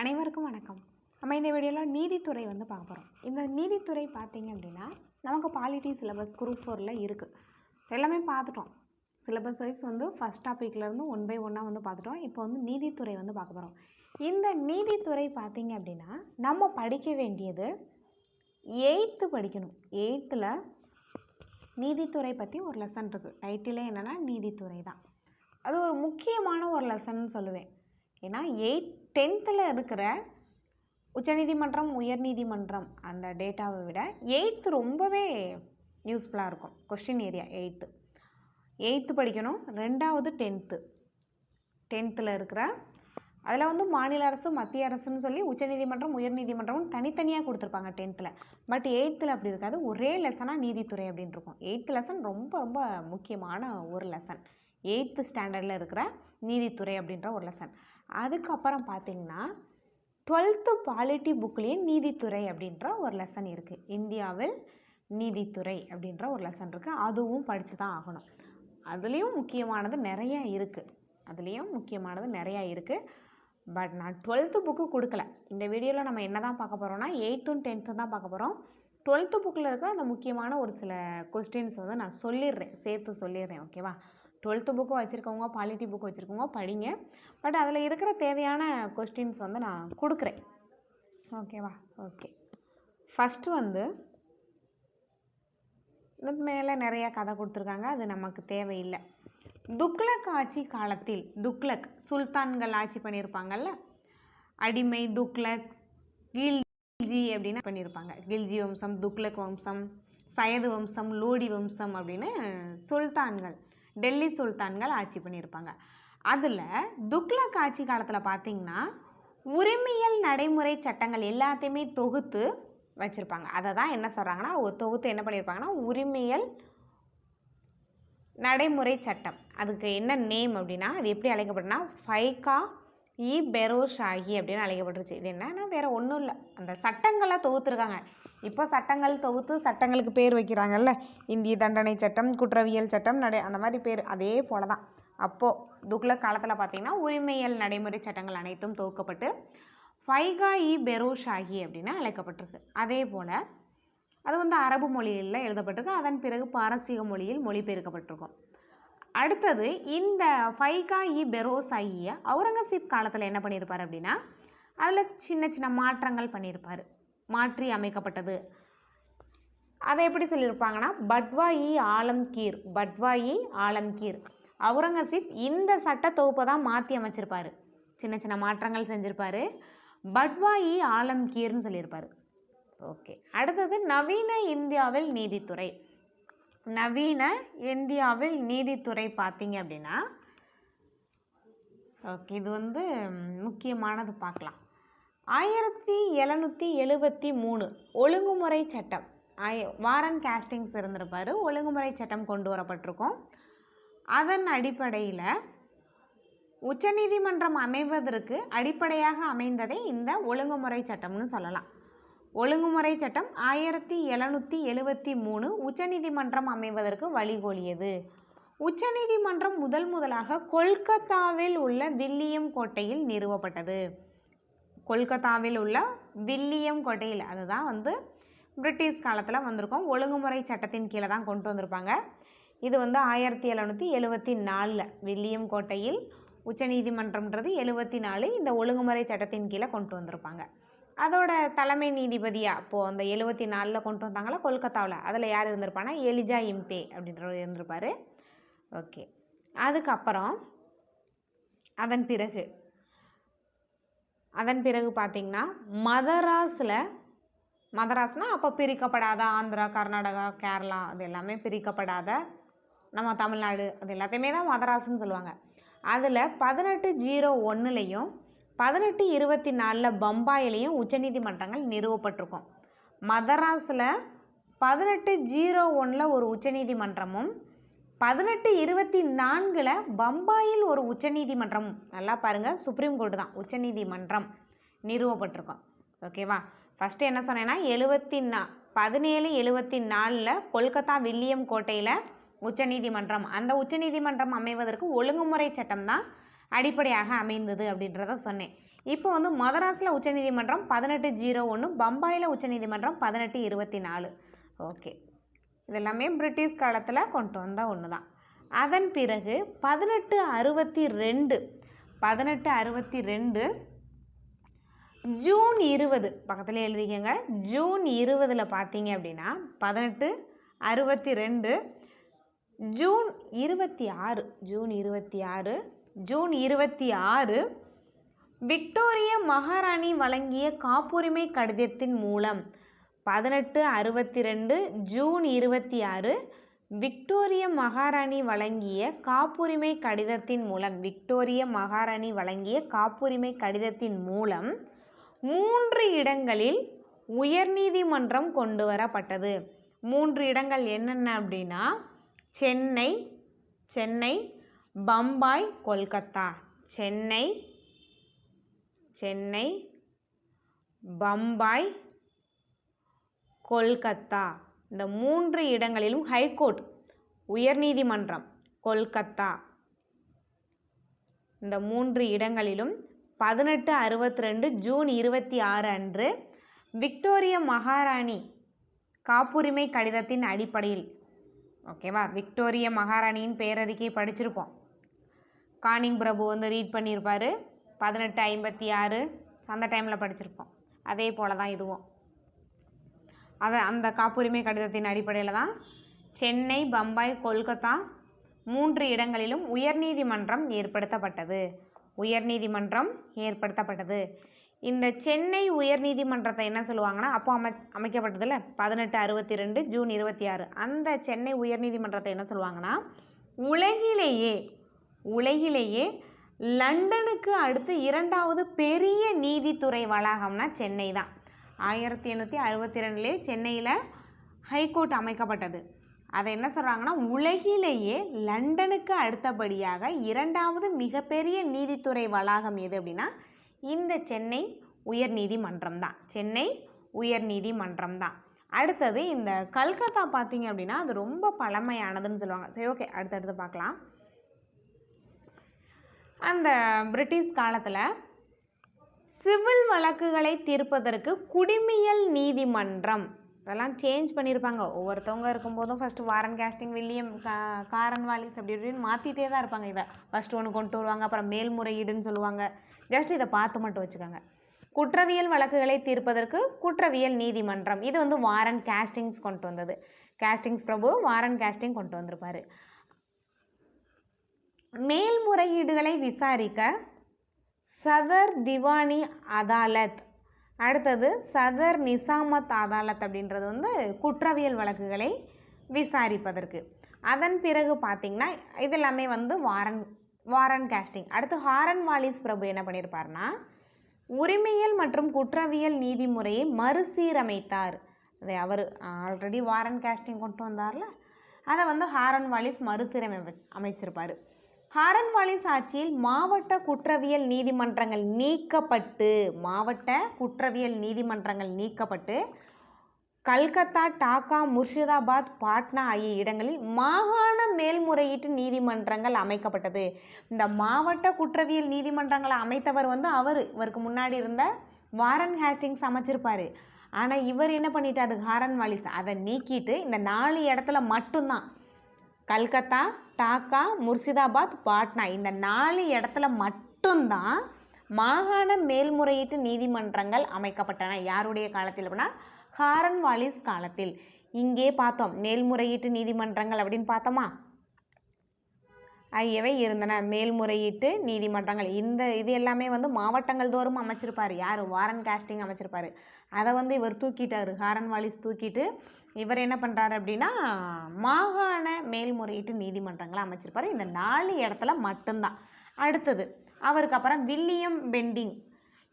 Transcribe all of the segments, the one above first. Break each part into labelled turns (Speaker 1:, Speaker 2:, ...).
Speaker 1: அனைவருக்கும் வணக்கம். நம்ம இந்த வீடியோவில் நீதித்துறை பார்க்க போகிறோம். இந்த நீதித்துறை பார்த்தீங்க அப்படின்னா நமக்கு பாலிட்டி சிலபஸ் குரூப் 4ல் இருக்குது. எல்லாமே பார்த்துட்டோம். சிலபஸ் வைஸ் ஃபஸ்ட் டாப்பிக்லேருந்து 1 by 1 பார்த்துட்டோம். இப்போ நீதித்துறை பார்க்க போகிறோம். இந்த நீதித்துறை பார்த்தீங்க அப்படின்னா நம்ம படிக்க வேண்டியது 8th படிக்கணும். 8th நீதித்துறை பற்றி ஒரு லெசன் இருக்குது. டைட்டிலே என்னென்னா நீதித்துறை தான். அது ஒரு முக்கியமான ஒரு லெசன் சொல்லுவேன். ஏன்னா 10th இருக்கிற உச்சநீதிமன்றம் உயர்நீதிமன்றம் அந்த டேட்டாவை விட 8th ரொம்பவே யூஸ்ஃபுல்லாக இருக்கும். கொஸ்டின் ஏரியா 8th படிக்கணும். 2வது 10th இருக்கிற அதில் மாநில அரசு மத்திய அரசுன்னு சொல்லி உச்சநீதிமன்றம் உயர்நீதிமன்றமும் தனித்தனியாக கொடுத்துருப்பாங்க 10th. பட் 8th அப்படி இருக்காது. ஒரே லெசனாக நீதித்துறை அப்படின்னு இருக்கும். 8th லெசன் ரொம்ப ரொம்ப முக்கியமான ஒரு லெசன். 8th ஸ்டாண்டர்டில் இருக்கிற நீதித்துறை அப்படின்ற ஒரு லெசன். அதுக்கப்புறம் பார்த்திங்கன்னா 12th பாலிட்டி புக்லேயே நீதித்துறை அப்படின்ற ஒரு லெசன் இருக்குது. இந்தியாவில் நீதித்துறை அப்படின்ற ஒரு லெசன் இருக்குது. அதுவும் படித்து தான் ஆகணும். அதுலேயும் முக்கியமானது நிறையா இருக்குது. பட் நான் 12th புக்கு கொடுக்கல. இந்த வீடியோவில் நம்ம என்ன தான் பார்க்க போகிறோம்னா 8th and 10th தான் பார்க்க போகிறோம். 12th புக்கில் இருக்கிற அந்த முக்கியமான ஒரு சில கொஸ்டின்ஸ் நான் சேர்த்து சொல்லிடுறேன். ஓகேவா? 12th புக்கு வச்சுருக்கவங்க, பாலிட்டி புக்கு வச்சுருக்கவங்க படிங்க. பட் அதில் இருக்கிற தேவையான கொஸ்டின்ஸ் நான் கொடுக்குறேன். ஓகேவா? ஓகே. ஃபஸ்ட்டு இது மேலே நிறையா கதை கொடுத்துருக்காங்க. அது நமக்கு தேவையில்லை. துக்ளக் ஆட்சி காலத்தில் சுல்தான்கள் ஆட்சி பண்ணியிருப்பாங்கல்ல, அடிமை, துக்ளக், கில்ஜி அப்படின்னு பண்ணியிருப்பாங்க. கில்ஜி வம்சம், துக்ளக் வம்சம், சயது வம்சம், லோடி வம்சம் அப்படின்னு டெல்லி சுல்தான்கள் ஆட்சி பண்ணியிருப்பாங்க. அதில் துக்ளக் ஆட்சி காலத்தில் பார்த்திங்கன்னா உரிமையல் நடைமுறை சட்டங்கள் எல்லாத்தையுமே தொகுத்து வச்சுருப்பாங்க. அதை தான் என்ன சொல்கிறாங்கன்னா தொகுத்து என்ன பண்ணியிருப்பாங்கன்னா உரிமையல் நடைமுறை சட்டம். அதுக்கு என்ன நேம் அப்படின்னா அது எப்படி அழைக்கப்படுதுன்னா ஃபைகா-இ-பெரோஷாஹி அப்படின்னு அழைக்கப்பட்டுருச்சு. இது என்னன்னா வேறு ஒன்றும் இல்லை, அந்த சட்டங்களை தொகுத்துருக்காங்க. இப்போ சட்டங்கள் தொகுத்து சட்டங்களுக்கு பேர் வைக்கிறாங்கல்ல, இந்திய தண்டனை சட்டம், குற்றவியல் சட்டம், அந்த மாதிரி பேர் அதே போல தான். அப்போது துக்ளக் காலத்தில் பார்த்திங்கன்னா உரிமையல் நடைமுறை சட்டங்கள் அனைத்தும் தொகுக்கப்பட்டு ஃபைகா-இ-பெரோஷாஹி அப்படின்னு அழைக்கப்பட்டிருக்கு. அதே போல் அது அரபு மொழியில் எழுதப்பட்டிருக்கு. அதன் பிறகு பாரசீக மொழியில் மொழிபெயர்க்கப்பட்டிருக்கும். அடுத்தது இந்த ஃபைகா-இ-பெரோஷாஹியை அவுரங்கசீப் காலத்தில் என்ன பண்ணியிருப்பார் அப்படின்னா அதில் சின்ன சின்ன மாற்றங்கள் பண்ணியிருப்பார். மாற்றி அமைக்கப்பட்டது. அதை எப்படி சொல்லியிருப்பாங்கன்னா பட்வா-இ-ஆலம்கீர் அவுரங்கசீப் இந்த சட்ட தொகுப்பை தான் மாற்றி அமைச்சிருப்பார். சின்ன சின்ன மாற்றங்கள் செஞ்சுருப்பார். பட்வா-இ-ஆலம்கீர்னு சொல்லியிருப்பார். ஓகே. அடுத்தது நவீன இந்தியாவில் நீதித்துறை பார்த்திங்க அப்படின்னா ஓகே, இது முக்கியமானது பார்க்கலாம். 1773 ஒழுங்குமுறை சட்டம். வாரன் கேஸ்டிங்ஸ் இருந்திருப்பார். ஒழுங்குமுறை சட்டம் கொண்டு வரப்பட்டிருக்கும். அதன் அடிப்படையில் உச்சநீதிமன்றம் அமைவதற்கு அடிப்படையாக அமைந்ததே இந்த ஒழுங்குமுறை சட்டம்னு சொல்லலாம். ஒழுங்குமுறை சட்டம் 1773 உச்சநீதிமன்றம் அமைவதற்கு வழிகோலியது. உச்சநீதிமன்றம் முதலாக கொல்கத்தாவில் உள்ள வில்லியம் கோட்டையில் நிறுவப்பட்டது. கொல்கத்தாவில் உள்ள வில்லியம் கோட்டையில், அதுதான் பிரிட்டிஷ் காலத்தில் வந்திருக்கும். ஒழுங்குமுறை சட்டத்தின் கீழே தான் கொண்டு வந்திருப்பாங்க. இது 1774 வில்லியம் கோட்டையில் உச்சநீதிமன்றம்ன்றது 74 இந்த ஒழுங்குமுறை சட்டத்தின் கீழே கொண்டு வந்திருப்பாங்க. அதோட தலைமை நீதிபதியாக அப்போது அந்த 74 கொண்டு வந்தாங்களா கொல்கத்தாவில், அதில் யார் இருந்திருப்பாங்கன்னா எலிஜா இம்பே அப்படின்றவர் இருந்திருப்பார். ஓகே. அதுக்கப்புறம் அதன் பிறகு பார்த்திங்கன்னா மதராஸ்னால் அப்போ பிரிக்கப்படாத ஆந்திரா, கர்நாடகா, கேரளா அது எல்லாமே பிரிக்கப்படாத நம்ம தமிழ்நாடு அது எல்லாத்தையுமே தான் மதராஸ்ன்னு சொல்லுவாங்க. அதில் 1801 1824 பம்பாயிலையும் உச்சநீதிமன்றங்கள் நிறுவப்பட்டிருக்கும். மதராஸில் 1801 ஒரு உச்சநீதிமன்றமும் 1824 பம்பாயில் ஒரு உச்சநீதிமன்றமும், நல்லா பாருங்கள், சுப்ரீம் கோர்ட்டு தான் உச்சநீதிமன்றம் நிறுவப்பட்டிருக்கும். ஓகேவா? ஃபஸ்ட்டு என்ன சொன்னேன்னா 1774 கொல்கத்தா வில்லியம் கோட்டையில் உச்சநீதிமன்றம். அந்த உச்சநீதிமன்றம் அமைவதற்கு ஒழுங்குமுறை சட்டம் தான் அடிப்படையாக அமைந்தது அப்படின்றத சொன்னேன். இப்போ வந்து மதராஸில் உச்சநீதிமன்றம் 1801, பம்பாயில் உச்சநீதிமன்றம் 1824. ஓகே, இதெல்லாமே பிரிட்டிஷ் காலத்தில் கொண்டு வந்த ஒன்று தான். அதன் பிறகு 1862 ஜூன் 20 பக்கத்தில் எழுதிக்கங்க. ஜூன் 20 பார்த்தீங்க அப்படின்னா 1862 ஜூன் 26 விக்டோரிய மகாராணி வழங்கிய காப்புரிமை கடிதத்தின் மூலம் 1862 ஜூன் 26 விக்டோரிய மகாராணி வழங்கிய காப்புரிமை கடிதத்தின் மூலம் 3 இடங்களில் உயர்நீதிமன்றம் கொண்டு வரப்பட்டது. 3 இடங்கள் என்னென்ன அப்படின்னா சென்னை, பம்பாய், கொல்கத்தா. சென்னை, பம்பாய், கொல்கத்தா. இந்த 3 இடங்களிலும் ஹைகோர்ட், உயர்நீதிமன்றம், கொல்கத்தா, இந்த 3 இடங்களிலும் 1862 ஜூன் 26 அன்று விக்டோரிய மகாராணி காப்புரிமை கடிதத்தின் அடிப்படையில், ஓகேவா, விக்டோரிய மகாராணியின் பேரறிக்கை படிச்சிருப்போம். கானிங் பிரபு வந்து ரீட் பண்ணியிருப்பார். 1856 அந்த டைமில் படிச்சிருப்போம். அதே போல் தான் இதுவும். அந்த காப்புரிமை கடிதத்தின் அடிப்படையில் தான் சென்னை, பம்பாய், கொல்கத்தா 3 இடங்களிலும் உயர்நீதிமன்றம் ஏற்படுத்தப்பட்டது. இந்த சென்னை உயர்நீதிமன்றத்தை என்ன சொல்லுவாங்கன்னா, அப்போ அமைக்கப்பட்டதில்ல 1862 ஜூன் 26, அந்த சென்னை உயர்நீதிமன்றத்தை என்ன சொல்லுவாங்கன்னா, உலகிலேயே லண்டனுக்கு அடுத்து 2வது பெரிய நீதித்துறை வளாகம்னா சென்னை தான். 1862 சென்னையில் ஹைகோர்ட் அமைக்கப்பட்டது. அதை என்ன சொல்கிறாங்கன்னா, உலகிலேயே லண்டனுக்கு அடுத்தபடியாக 2வது மிகப்பெரிய நீதித்துறை வளாகம் எது அப்படின்னா இந்த சென்னை உயர்நீதிமன்றம் தான். அடுத்தது இந்த கல்கத்தா பார்த்தீங்க அப்படின்னா அது ரொம்ப பழமையானதுன்னு சொல்லுவாங்க. சரி, ஓகே, அடுத்தடுத்து பார்க்கலாம். அந்த பிரிட்டிஷ் காலத்தில் சிவில் வழக்குகளை தீர்ப்பதற்கு குடிமையியல் நீதிமன்றம் இதெல்லாம் சேஞ்ச் பண்ணியிருப்பாங்க. ஒவ்வொருத்தவங்க இருக்கும்போதும் first Warren casting, William Cornwallis அப்படி இப்படின்னு மாற்றிட்டே தான் இருப்பாங்க. இதை ஃபஸ்ட்டு ஒன்று கொண்டு வருவாங்க, அப்புறம் மேல்முறையீடுன்னு சொல்லுவாங்க. ஜஸ்ட் இதை பார்த்து மட்டும் வச்சுக்கோங்க. குற்றவியல் வழக்குகளை தீர்ப்பதற்கு குற்றவியல் நீதிமன்றம், இது வந்து வாரன் கேஸ்டிங்ஸ் கொண்டு வந்தது. கேஸ்டிங்ஸ் பிரபு வாரன் கேஸ்டிங் கொண்டு வந்திருப்பார். மேல்முறையீடுகளை விசாரிக்க சதர் திவானி அதாலத், அடுத்தது சதர் நிசாமத் அதாலத் அப்படின்றது வந்து குற்றவியல் வழக்குகளை விசாரிப்பதற்கு. அதன் பிறகு பார்த்திங்கன்னா இதெல்லாமே வந்து வாரன் கேஸ்டிங். அடுத்து காரன்வாலிஸ் பிரபு என்ன பண்ணியிருப்பார்னா, உரிமையியல் மற்றும் குற்றவியல் நீதிமுறையை மறுசீரமைத்தார். அதை அவர் ஆல்ரெடி வாரன் கேஸ்டிங் கொண்டு வந்தார்ல, அதை வந்து காரன்வாலிஸ் அமைச்சிருப்பார். காரன்வாலிஸ் ஆட்சியில் மாவட்ட குற்றவியல் நீதிமன்றங்கள் நீக்கப்பட்டு கல்கத்தா, டாக்கா, முர்ஷிதாபாத், பாட்னா ஆகிய இடங்களில் மாகாண மேல்முறையீட்டு நீதிமன்றங்கள் அமைக்கப்பட்டது. இந்த மாவட்ட குற்றவியல் நீதிமன்றங்களை அமைத்தவர் வந்து இவருக்கு முன்னாடி இருந்த வாரன் ஹேஸ்டிங்ஸ் அமைச்சிருப்பார். ஆனால் இவர் என்ன பண்ணிட்டாரு, காரன்வாலிஸ் அதை நீக்கிட்டு இந்த 4 இடத்துல மட்டும்தான், கல்கத்தா, டாக்கா, முர்ஷிதாபாத், பாட்னா, இந்த 4 இடத்துல மட்டும்தான் மாகாண மேல்முறையீட்டு நீதிமன்றங்கள் அமைக்கப்பட்டன. யாருடைய காலத்தில் அப்படின்னா காரன்வாலிஸ் காலத்தில். இங்கே பார்த்தோம் மேல்முறையீட்டு நீதிமன்றங்கள் அப்படின்னு பார்த்தோமா, ஆகியவை இருந்தன. மேல்முறையீட்டு நீதிமன்றங்கள் இது எல்லாமே வந்து மாவட்டங்கள் தோறும் அமைச்சிருப்பார். யார், வாரன் கேஸ்டிங் அமைச்சிருப்பார். அதை வந்து இவர் தூக்கிட்டார், காரன்வாலிஸ் தூக்கிட்டு இவர் என்ன பண்ணுறாரு அப்படின்னா மாகாண மேல்முறையீட்டு நீதிமன்றங்களை அமைச்சிருப்பார். இந்த 4 இடத்துல மட்டும்தான். அடுத்தது அவருக்கு அப்புறம் வில்லியம் பெண்டிங்,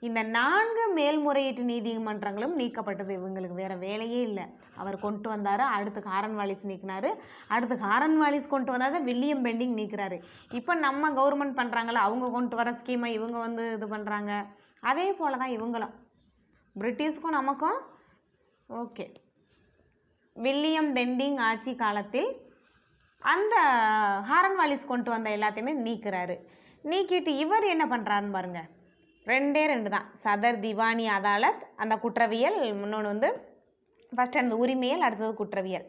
Speaker 1: இந்த 4 மேல்முறையீட்டு நீதிமன்றங்களும் நீக்கப்பட்டது. இவங்களுக்கு வேறு வேலையே இல்லை. அவர் கொண்டு வந்தார், அடுத்து காரன்வாலிஸ் நீக்கினார், அடுத்து காரன்வாலிஸ் கொண்டு வந்தால் வில்லியம் பெண்டிங் நீக்கிறாரு. இப்போ நம்ம கவர்மெண்ட் பண்ணுறாங்களா, அவங்க கொண்டு வர ஸ்கீமை இவங்க வந்து இது பண்ணுறாங்க. அதே போல் தான் இவங்களும், பிரிட்டிஷ்க்கும் நமக்கும். ஓகே, வில்லியம் பெண்டிங் ஆட்சி காலத்தில் அந்த காரன்வாலிஸ் கொண்டு வந்த எல்லாத்தையுமே நீக்கிறாரு. நீக்கிட்டு இவர் என்ன பண்ணுறாருன்னு பாருங்கள், ரெண்டே ரெண்டு தான். சதர் திவானி அதாலத் அந்த குற்றவியல், இன்னொன்று வந்து ஃபஸ்ட்டு அந்த உரிமையல், அடுத்தது குற்றவியல்.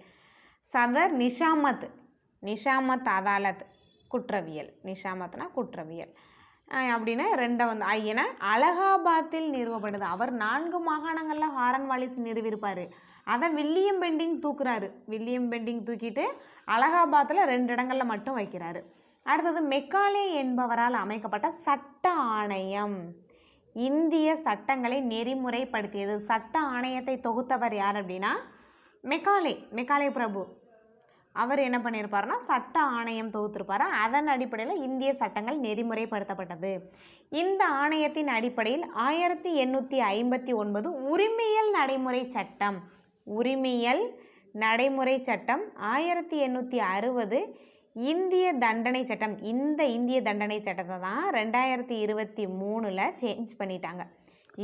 Speaker 1: சதர் நிஷாமத் அதாலத் குற்றவியல், நிஷாமத்னா குற்றவியல் அப்படின்னு ரெண்டை வந்து என அலகாபாத்தில் நிறுவப்படுது. அவர் 4 மாகாணங்களில் ஹாரன் வாலிஸ் நிறுவியிருப்பார். அதை வில்லியம் பெண்டிங் தூக்குறாரு. வில்லியம் பெண்டிங் தூக்கிட்டு அலகாபாத்தில் 2 இடங்களில் மட்டும் வைக்கிறாரு. அடுத்தது மெக்காலே என்பவரால் அமைக்கப்பட்ட சட்ட ஆணையம் இந்திய சட்டங்களை நெறிமுறைப்படுத்தியது. சட்ட ஆணையத்தை தொகுத்தவர் யார் அப்படின்னா மெக்காலே பிரபு. அவர் என்ன பண்ணியிருப்பாருன்னா சட்ட ஆணையம் தொகுத்திருப்பார். அதன் அடிப்படையில் இந்திய சட்டங்கள் நெறிமுறைப்படுத்தப்பட்டது. இந்த ஆணையத்தின் அடிப்படையில் 1859 உரிமையல் நடைமுறை சட்டம், 1860 இந்திய தண்டனை சட்டம். இந்த இந்திய தண்டனை சட்டத்தை தான் 2023 சேஞ்ச் பண்ணிட்டாங்க.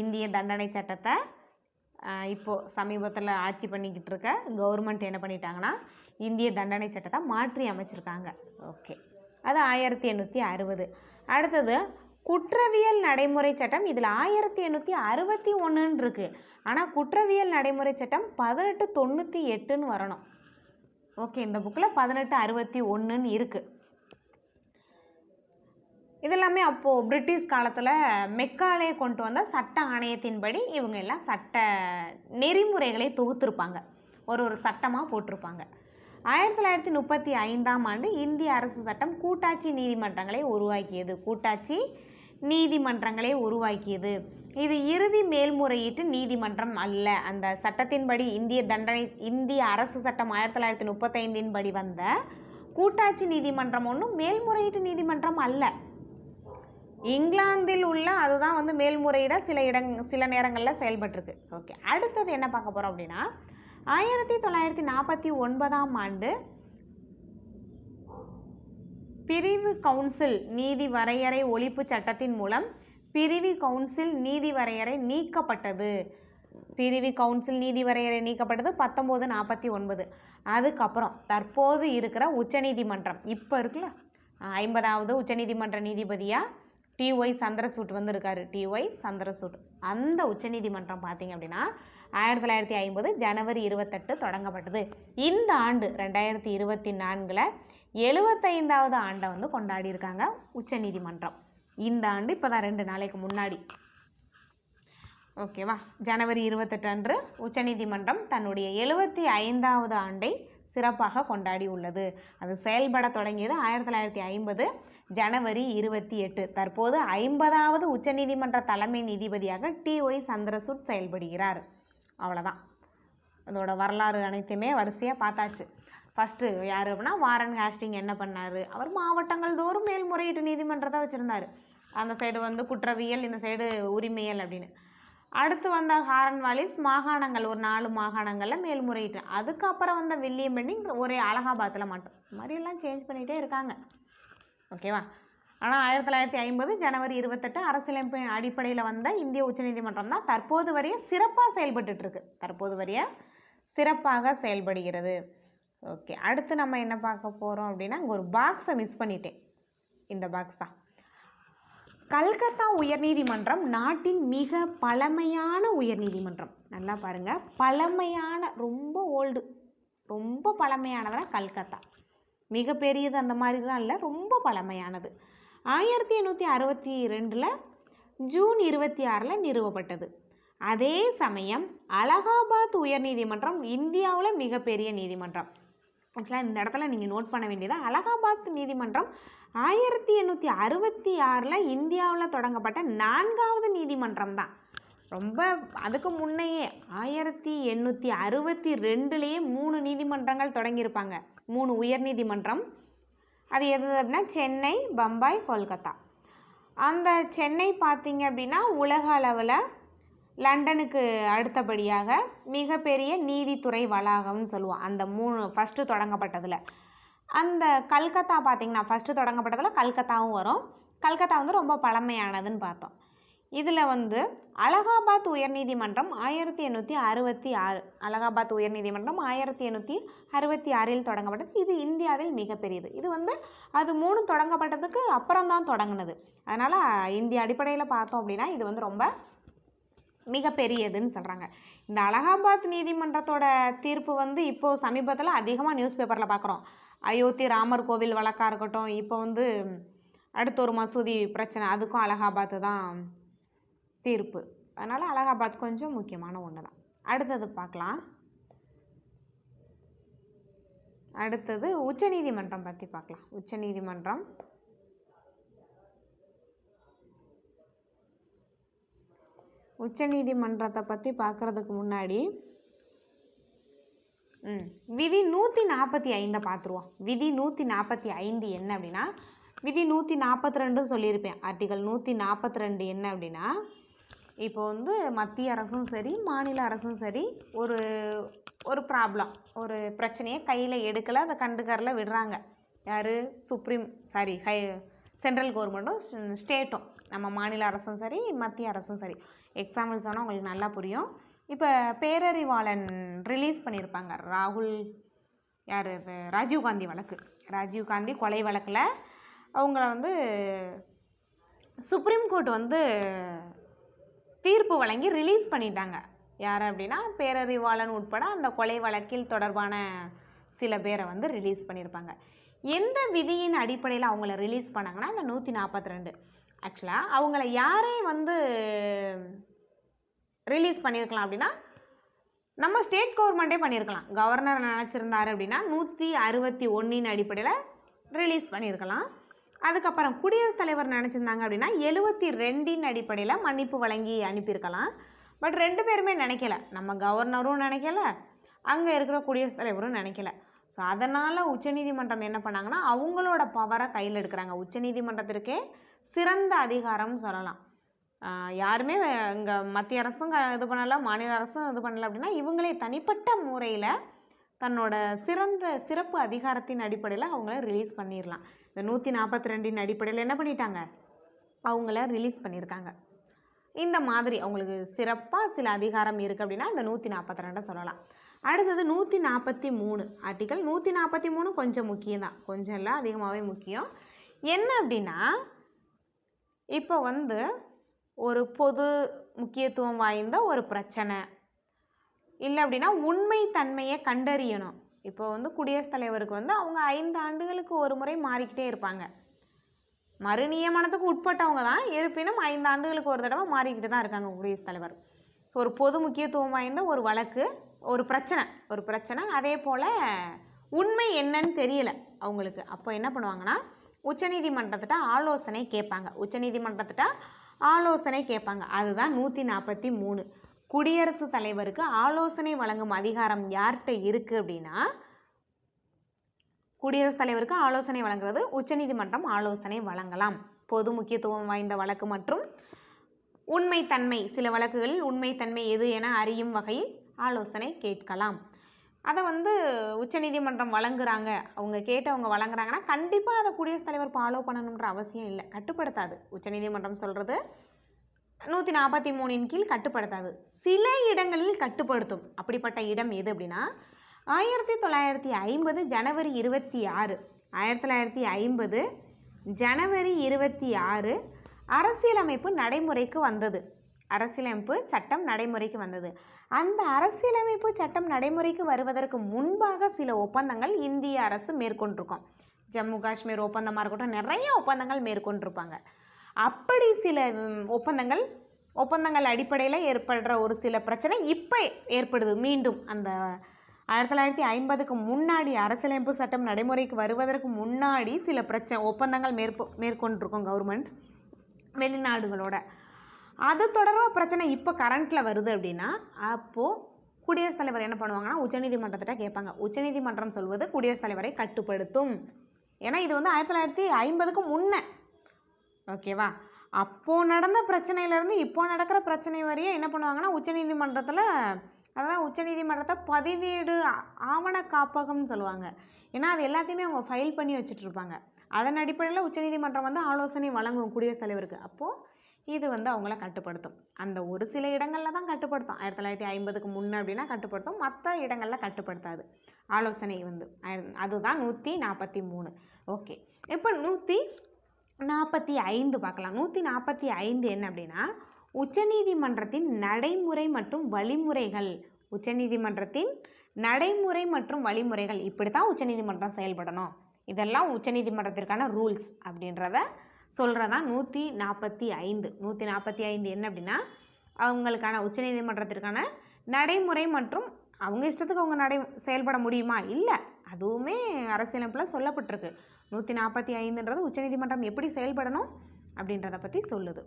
Speaker 1: இந்திய தண்டனை சட்டத்தை இப்போது சமீபத்தில் ஆட்சி பண்ணிக்கிட்டு இருக்க கவர்மெண்ட் என்ன பண்ணிட்டாங்கன்னா இந்திய தண்டனை சட்டத்தை மாற்றி அமைச்சிருக்காங்க. ஓகே, அது 1860. அடுத்தது குற்றவியல் நடைமுறை சட்டம். இதில் 1861 இருக்குது. ஆனால் குற்றவியல் நடைமுறை சட்டம் 1898 வரணும். ஓகே, இந்த புக்கில் 1861 இருக்குது. இதெல்லாமே அப்போது பிரிட்டிஷ் காலத்தில் மெக்காலே கொண்டு வந்த சட்ட ஆணையத்தின்படி இவங்க எல்லாம் சட்ட நெறிமுறைகளை தொகுத்திருப்பாங்க, ஒரு சட்டமாக போட்டிருப்பாங்க. 1935 இந்திய அரசு சட்டம் கூட்டாட்சி நீதிமன்றங்களை உருவாக்கியது. இது இறுதி மேல்முறையீட்டு நீதிமன்றம் அல்ல. அந்த சட்டத்தின்படி இந்திய அரசு சட்டம் 1935 படி வந்த கூட்டாட்சி நீதிமன்றம் ஒன்றும் மேல்முறையீட்டு நீதிமன்றம் அல்ல. இங்கிலாந்தில் உள்ள அதுதான் வந்து மேல்முறையிட சில நேரங்களில் செயல்பட்டிருக்கு. ஓகே, அடுத்தது என்ன பார்க்க போகிறோம் அப்படின்னா 1949 பிரிவு கவுன்சில் நீதி வரையறை ஒழிப்பு சட்டத்தின் மூலம் பிரிவு கவுன்சில் நீதி வரையறை நீக்கப்பட்டது. 1949. அதுக்கப்புறம் தற்போது இருக்கிற உச்சநீதிமன்றம், இப்போ இருக்குல்ல 50வது உச்சநீதிமன்ற நீதிபதியாக TY சந்திரசூட் வந்து இருக்காரு. TY சந்திரசூட். அந்த உச்சநீதிமன்றம் பார்த்தீங்க அப்படின்னா 1950 ஜனவரி 28 தொடங்கப்பட்டது. இந்த ஆண்டு 2024 75வது ஆண்டை வந்து கொண்டாடி இருக்காங்க உச்சநீதிமன்றம். இந்த ஆண்டு இப்போ தான் 2 நாளைக்கு முன்னாடி. ஓகேவா, ஜனவரி 28 அன்று உச்சநீதிமன்றம் தன்னுடைய 75வது ஆண்டை சிறப்பாக கொண்டாடி உள்ளது. அது செயல்பட தொடங்கியது 1950 ஜனவரி 28. தற்போது 50வது உச்சநீதிமன்ற தலைமை நீதிபதியாக TY சந்திரசூட் செயல்படுகிறார். அவ்வளோதான், அதோட வரலாறு அனைத்துமே வரிசையாக பார்த்தாச்சு. ஃபஸ்ட்டு யார் அப்படின்னா வாரன் ஹேஸ்டிங் என்ன பண்ணார்? அவர் மாவட்டங்கள் தோறும் மேல்முறையீட்டு நீதிமன்றத்தை வச்சுருந்தார். அந்த சைடு வந்து குற்றவியல், இந்த சைடு உரிமையல் அப்படின்னு. அடுத்து வந்த ஹாரன் வாலிஸ் மாகாணங்கள், ஒரு 4 மாகாணங்களில் மேல்முறையீட்டு. அதுக்கப்புறம் வந்த வில்லியம் பெண்டிங் ஒரே அலகாபாத்தில் மட்டும். இந்த மாதிரியெல்லாம் சேஞ்ச் பண்ணிகிட்டே இருக்காங்க. ஓகேவா, ஆனால் 1950 ஜனவரி 28 அரசியலமைப்பு அடிப்படையில் வந்த இந்திய உச்சநீதிமன்றம் தான் தற்போது வரைய சிறப்பாக செயல்படுகிறது. ஓகே, அடுத்து நம்ம என்ன பார்க்க போகிறோம் அப்படின்னா, இங்கே ஒரு பாக்ஸை மிஸ் பண்ணிட்டேன். இந்த பாக்ஸ் தான். கல்கத்தா உயர்நீதிமன்றம் நாட்டின் மிக பழமையான உயர்நீதிமன்றம். நல்லா பாருங்கள், பழமையான, ரொம்ப பழமையானதுனா கல்கத்தா. மிக பெரியது அந்த மாதிரிலாம் இல்லை, ரொம்ப பழமையானது. 1862 ஜூன் 26 நிறுவப்பட்டது. அதே சமயம் அலகாபாத் உயர்நீதிமன்றம் இந்தியாவில் மிகப்பெரிய நீதிமன்றம். ஆக்சுவலாக இந்த இடத்துல நீங்கள் நோட் பண்ண வேண்டியது, அலகாபாத் நீதிமன்றம் 1866 இந்தியாவில் தொடங்கப்பட்ட 4வது நீதிமன்றம் தான். ரொம்ப அதுக்கு முன்னையே 1862 3 நீதிமன்றங்கள் தொடங்கியிருப்பாங்க. 3 உயர் நீதிமன்றம். அது எது அப்படின்னா சென்னை, பம்பாய், கொல்கத்தா. அந்த சென்னை பார்த்திங்க அப்படின்னா உலக அளவில் லண்டனுக்கு அடுத்தபடியாக மிகப்பெரிய நீதித்துறை வளாகம்னு சொல்லுவோம். அந்த 3 ஃபஸ்ட்டு தொடங்கப்பட்டதில். அந்த கல்கத்தா பார்த்திங்கன்னா ஃபஸ்ட்டு தொடங்கப்பட்டதில் கல்கத்தாவும் வரும். கல்கத்தா வந்து ரொம்ப பழமையானதுன்னு பார்த்தோம். இதில் வந்து அலகாபாத் உயர்நீதிமன்றம் 1866, அலகாபாத் உயர்நீதிமன்றம் 1866 தொடங்கப்பட்டது. இது இந்தியாவில் மிகப்பெரியது. இது வந்து அது 3 தொடங்கப்பட்டதுக்கு அப்புறம் தான் தொடங்கினது. அதனால் இந்திய அடிப்படையில் பார்த்தோம் அப்படின்னா இது வந்து ரொம்ப மிகப்பெரியதுன்னு சொல்கிறாங்க. இந்த அலகாபாத் நீதிமன்றத்தோட தீர்ப்பு வந்து இப்போது சமீபத்தில் அதிகமாக நியூஸ் பேப்பரில் பார்க்குறோம். அயோத்தி ராமர் கோவில் வழக்காக இருக்கட்டும், இப்போ வந்து அடுத்த ஒரு மசூதி பிரச்சனை, அதுக்கும் அலகாபாத்து தான் தீர்ப்பு. அதனால் அலகாபாத் கொஞ்சம் முக்கியமான ஒன்று தான். அடுத்தது பார்க்கலாம். அடுத்தது உச்சநீதிமன்றம் பற்றி பார்க்கலாம். உச்சநீதிமன்றத்தை பற்றி பார்க்குறதுக்கு முன்னாடி விதி 145 பார்த்துருவோம். விதி 145 என்ன அப்படின்னா, விதி 142 சொல்லியிருப்பேன். ஆர்டிகல் 142 என்ன அப்படின்னா, இப்போ வந்து மத்திய அரசும் சரி மாநில அரசும் சரி ஒரு ப்ராப்ளம், ஒரு பிரச்சனையை கையில் எடுக்கலை, அதை கண்டுக்கரில் விடுறாங்க. யார்? சென்ட்ரல் கவர்மெண்ட்டும் ஸ்டேட்டும், நம்ம மாநில அரசும் சரி மத்திய அரசும் சரி. எக்ஸாம்பிள் சொன்னால் உங்களுக்கு நல்லா புரியும். இப்போ பேரறிவாளன் ரிலீஸ் பண்ணியிருப்பாங்க. ராஜீவ்காந்தி வழக்கு, ராஜீவ்காந்தி கொலை வழக்கில் அவங்கள வந்து சுப்ரீம் கோர்ட் வந்து தீர்ப்பு வழங்கி ரிலீஸ் பண்ணிட்டாங்க. யார் அப்படின்னா பேரறிவாளன் உட்பட அந்த கொலை வழக்கில் தொடர்பான சில பேரை வந்து ரிலீஸ் பண்ணியிருப்பாங்க. எந்த விதியின் அடிப்படையில் அவங்கள ரிலீஸ் பண்ணாங்கன்னா அந்த 142. ஆக்சுவலாக அவங்கள யாரே வந்து ரிலீஸ் பண்ணியிருக்கலாம் அப்படின்னா நம்ம ஸ்டேட் கவர்மெண்ட்டே பண்ணியிருக்கலாம். கவர்னர் நினச்சிருந்தாரு அப்படின்னா 161 அடிப்படையில் ரிலீஸ் பண்ணியிருக்கலாம். அதுக்கப்புறம் குடியரசுத் தலைவர் நினச்சிருந்தாங்க அப்படின்னா 72 அடிப்படையில் மன்னிப்பு வழங்கி அனுப்பியிருக்கலாம். பட் 2 பேருமே நினைக்கல. நம்ம கவர்னரும் நினைக்கல, அங்கே இருக்கிற குடியரசுத் தலைவரும் நினைக்கல. ஸோ அதனால் உச்சநீதிமன்றம் என்ன பண்ணாங்கன்னா அவங்களோட பவரை கையில் எடுக்கிறாங்க. உச்சநீதிமன்றத்திற்கே சிறந்த அதிகாரம்னு சொல்லலாம். யாருமே இங்கே மத்திய அரசும் இது பண்ணலை, மாநில அரசும் இது பண்ணலை அப்படின்னா இவங்களே தனிப்பட்ட முறையில் தன்னோட சிறப்பு அதிகாரத்தின் அடிப்படையில் அவங்கள ரிலீஸ் பண்ணிடலாம். இந்த 142 அடிப்படையில் என்ன பண்ணிட்டாங்க, அவங்கள ரிலீஸ் பண்ணியிருக்காங்க. இந்த மாதிரி அவங்களுக்கு சிறப்பாக சில அதிகாரம் இருக்குது அப்படின்னா இந்த 142 சொல்லலாம். அடுத்தது 143 ஆர்டிக்கல் 143 கொஞ்சம் முக்கியம்தான், கொஞ்சம் இல்லை அதிகமாகவே முக்கியம். என்ன அப்படின்னா இப்போ வந்து ஒரு பொது முக்கியத்துவம் வாய்ந்த ஒரு பிரச்சனை இல்லை அப்படின்னா உண்மை தன்மையை கண்டறியணும். இப்போ வந்து குடியரசுத் தலைவருக்கு வந்து அவங்க 5 ஆண்டுகளுக்கு ஒரு முறை மாறிக்கிட்டே இருப்பாங்க. மறு நியமனத்துக்கு உட்பட்டவங்க தான், இருப்பினும் 5 ஆண்டுகளுக்கு ஒரு தடவை மாறிக்கிட்டு தான் இருக்காங்க குடியரசுத் தலைவர். ஒரு பொது முக்கியத்துவம் வாய்ந்த ஒரு வழக்கு, ஒரு பிரச்சனை அதே போல் உண்மை என்னன்னு தெரியலை அவங்களுக்கு. அப்போ என்ன பண்ணுவாங்கன்னா உச்சநீதிமன்றத்திட்ட ஆலோசனை கேட்பாங்க. அதுதான் 143. குடியரசுத் தலைவருக்கு ஆலோசனை வழங்கும் அதிகாரம் யார்கிட்ட இருக்குது அப்படின்னா குடியரசுத் தலைவருக்கு ஆலோசனை வழங்குறது உச்சநீதிமன்றம் ஆலோசனை வழங்கலாம். பொது முக்கியத்துவம் வாய்ந்த வழக்கு மற்றும் உண்மைத்தன்மை, சில வழக்குகளில் உண்மைத்தன்மை எது என அறியும் வகையில் ஆலோசனை கேட்கலாம். அதை வந்து உச்சநீதிமன்றம் வழங்குறாங்க, அவங்க வழங்குறாங்கன்னா கண்டிப்பாக அதை குடியரசுத் தலைவர் ஃபாலோ பண்ணணுன்ற அவசியம் இல்லை, கட்டுப்படுத்தாது. உச்சநீதிமன்றம் சொல்கிறது 143 கீழ் கட்டுப்படுத்தாது, சில இடங்களில் கட்டுப்படுத்தும். அப்படிப்பட்ட இடம் எது அப்படின்னா 1950 ஜனவரி 26 அரசியலமைப்பு சட்டம் நடைமுறைக்கு வந்தது. அந்த அரசியலமைப்பு சட்டம் நடைமுறைக்கு வருவதற்கு முன்பாக சில ஒப்பந்தங்கள் இந்திய அரசு மேற்கொண்டிருக்கோம். ஜம்மு காஷ்மீர் ஒப்பந்தமாக இருக்கட்டும், நிறைய ஒப்பந்தங்கள் மேற்கொண்டிருப்பாங்க. அப்படி சில ஒப்பந்தங்கள் அடிப்படையில் ஏற்படுற ஒரு சில பிரச்சனை இப்போ ஏற்படுது. மீண்டும் அந்த 1950க்கு முன்னாடி அரசியலமைப்பு சட்டம் நடைமுறைக்கு வருவதற்கு முன்னாடி சில ஒப்பந்தங்கள் மேற்கொண்டிருக்கோம் கவர்மெண்ட் வெளிநாடுகளோட. அது தொடர்பாக பிரச்சனை இப்போ கரண்ட்டில் வருது அப்படின்னா அப்போது குடியரசுத் தலைவர் என்ன பண்ணுவாங்கன்னா உச்சநீதிமன்றத்திட்ட கேட்பாங்க. உச்சநீதிமன்றம் சொல்வது குடியரசுத் தலைவரை கட்டுப்படுத்தும். ஏன்னா இது வந்து 1950க்கு முன்னே, ஓகேவா? அப்போது நடந்த பிரச்சனையிலேருந்து இப்போ நடக்கிற பிரச்சனை வரையும் என்ன பண்ணுவாங்கன்னா உச்சநீதிமன்றத்தை பதிவேடு ஆவண காப்பகம்னு சொல்லுவாங்க. ஏன்னா அது எல்லாத்தையுமே அவங்க ஃபைல் பண்ணி வச்சுட்ருப்பாங்க. அதன் அடிப்படையில் உச்சநீதிமன்றம் வந்து ஆலோசனை வழங்கும் குடியரசுத் தலைவருக்கு. அப்போது இது வந்து அவங்கள கட்டுப்படுத்தும். அந்த ஒரு சில இடங்களில் தான் கட்டுப்படுத்தும். 1950க்கு முன்ன அப்படின்னா கட்டுப்படுத்தும், மற்ற இடங்களில் கட்டுப்படுத்தாது. ஆலோசனை வந்து அதுதான் 143. ஓகே, இப்போ 145 பார்க்கலாம். 145 என்ன அப்படின்னா உச்சநீதிமன்றத்தின் நடைமுறை மற்றும் வழிமுறைகள். உச்சநீதிமன்றத்தின் நடைமுறை மற்றும் வழிமுறைகள், இப்படி தான் உச்சநீதிமன்றம் செயல்படணும், இதெல்லாம் உச்சநீதிமன்றத்திற்கான ரூல்ஸ் அப்படின்றத சொல்கிறதான் 145. 145 என்ன அப்படின்னா அவங்களுக்கான உச்சநீதிமன்றத்திற்கான நடைமுறை மற்றும் அவங்க இஷ்டத்துக்கு அவங்க செயல்பட முடியுமா? இல்லை, அதுவுமே அரசியலமைப்பில் சொல்லப்பட்டிருக்கு. 145ன்றது உச்சநீதிமன்றம் எப்படி செயல்படணும் அப்படின்றத பற்றி சொல்லுது.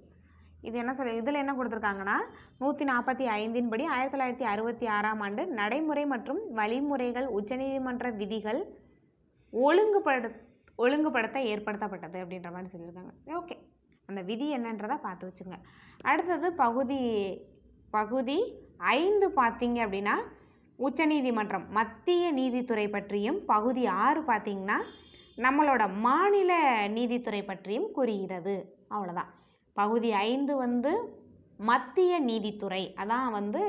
Speaker 1: இது என்ன இதில் என்ன கொடுத்துருக்காங்கன்னா 145 படி 1966ஆம் ஆண்டு நடைமுறை மற்றும் வழிமுறைகள் உச்சநீதிமன்ற விதிகள் ஒழுங்குபடுத்த ஏற்படுத்தப்பட்டது அப்படின்ற மாதிரி சொல்லியிருக்காங்க. ஓகே, அந்த விதி என்னன்றதை பார்த்து வச்சுங்க. அடுத்தது பகுதி 5 பார்த்தீங்க அப்படின்னா உச்சநீதிமன்றம் மத்திய நீதித்துறை பற்றியும், பகுதி 6 பார்த்தீங்கன்னா நம்மளோட மாநில நீதித்துறை பற்றியும் கூறுகிறது. அவ்வளோதான். பகுதி 5 வந்து மத்திய நீதித்துறை, அதான் வந்து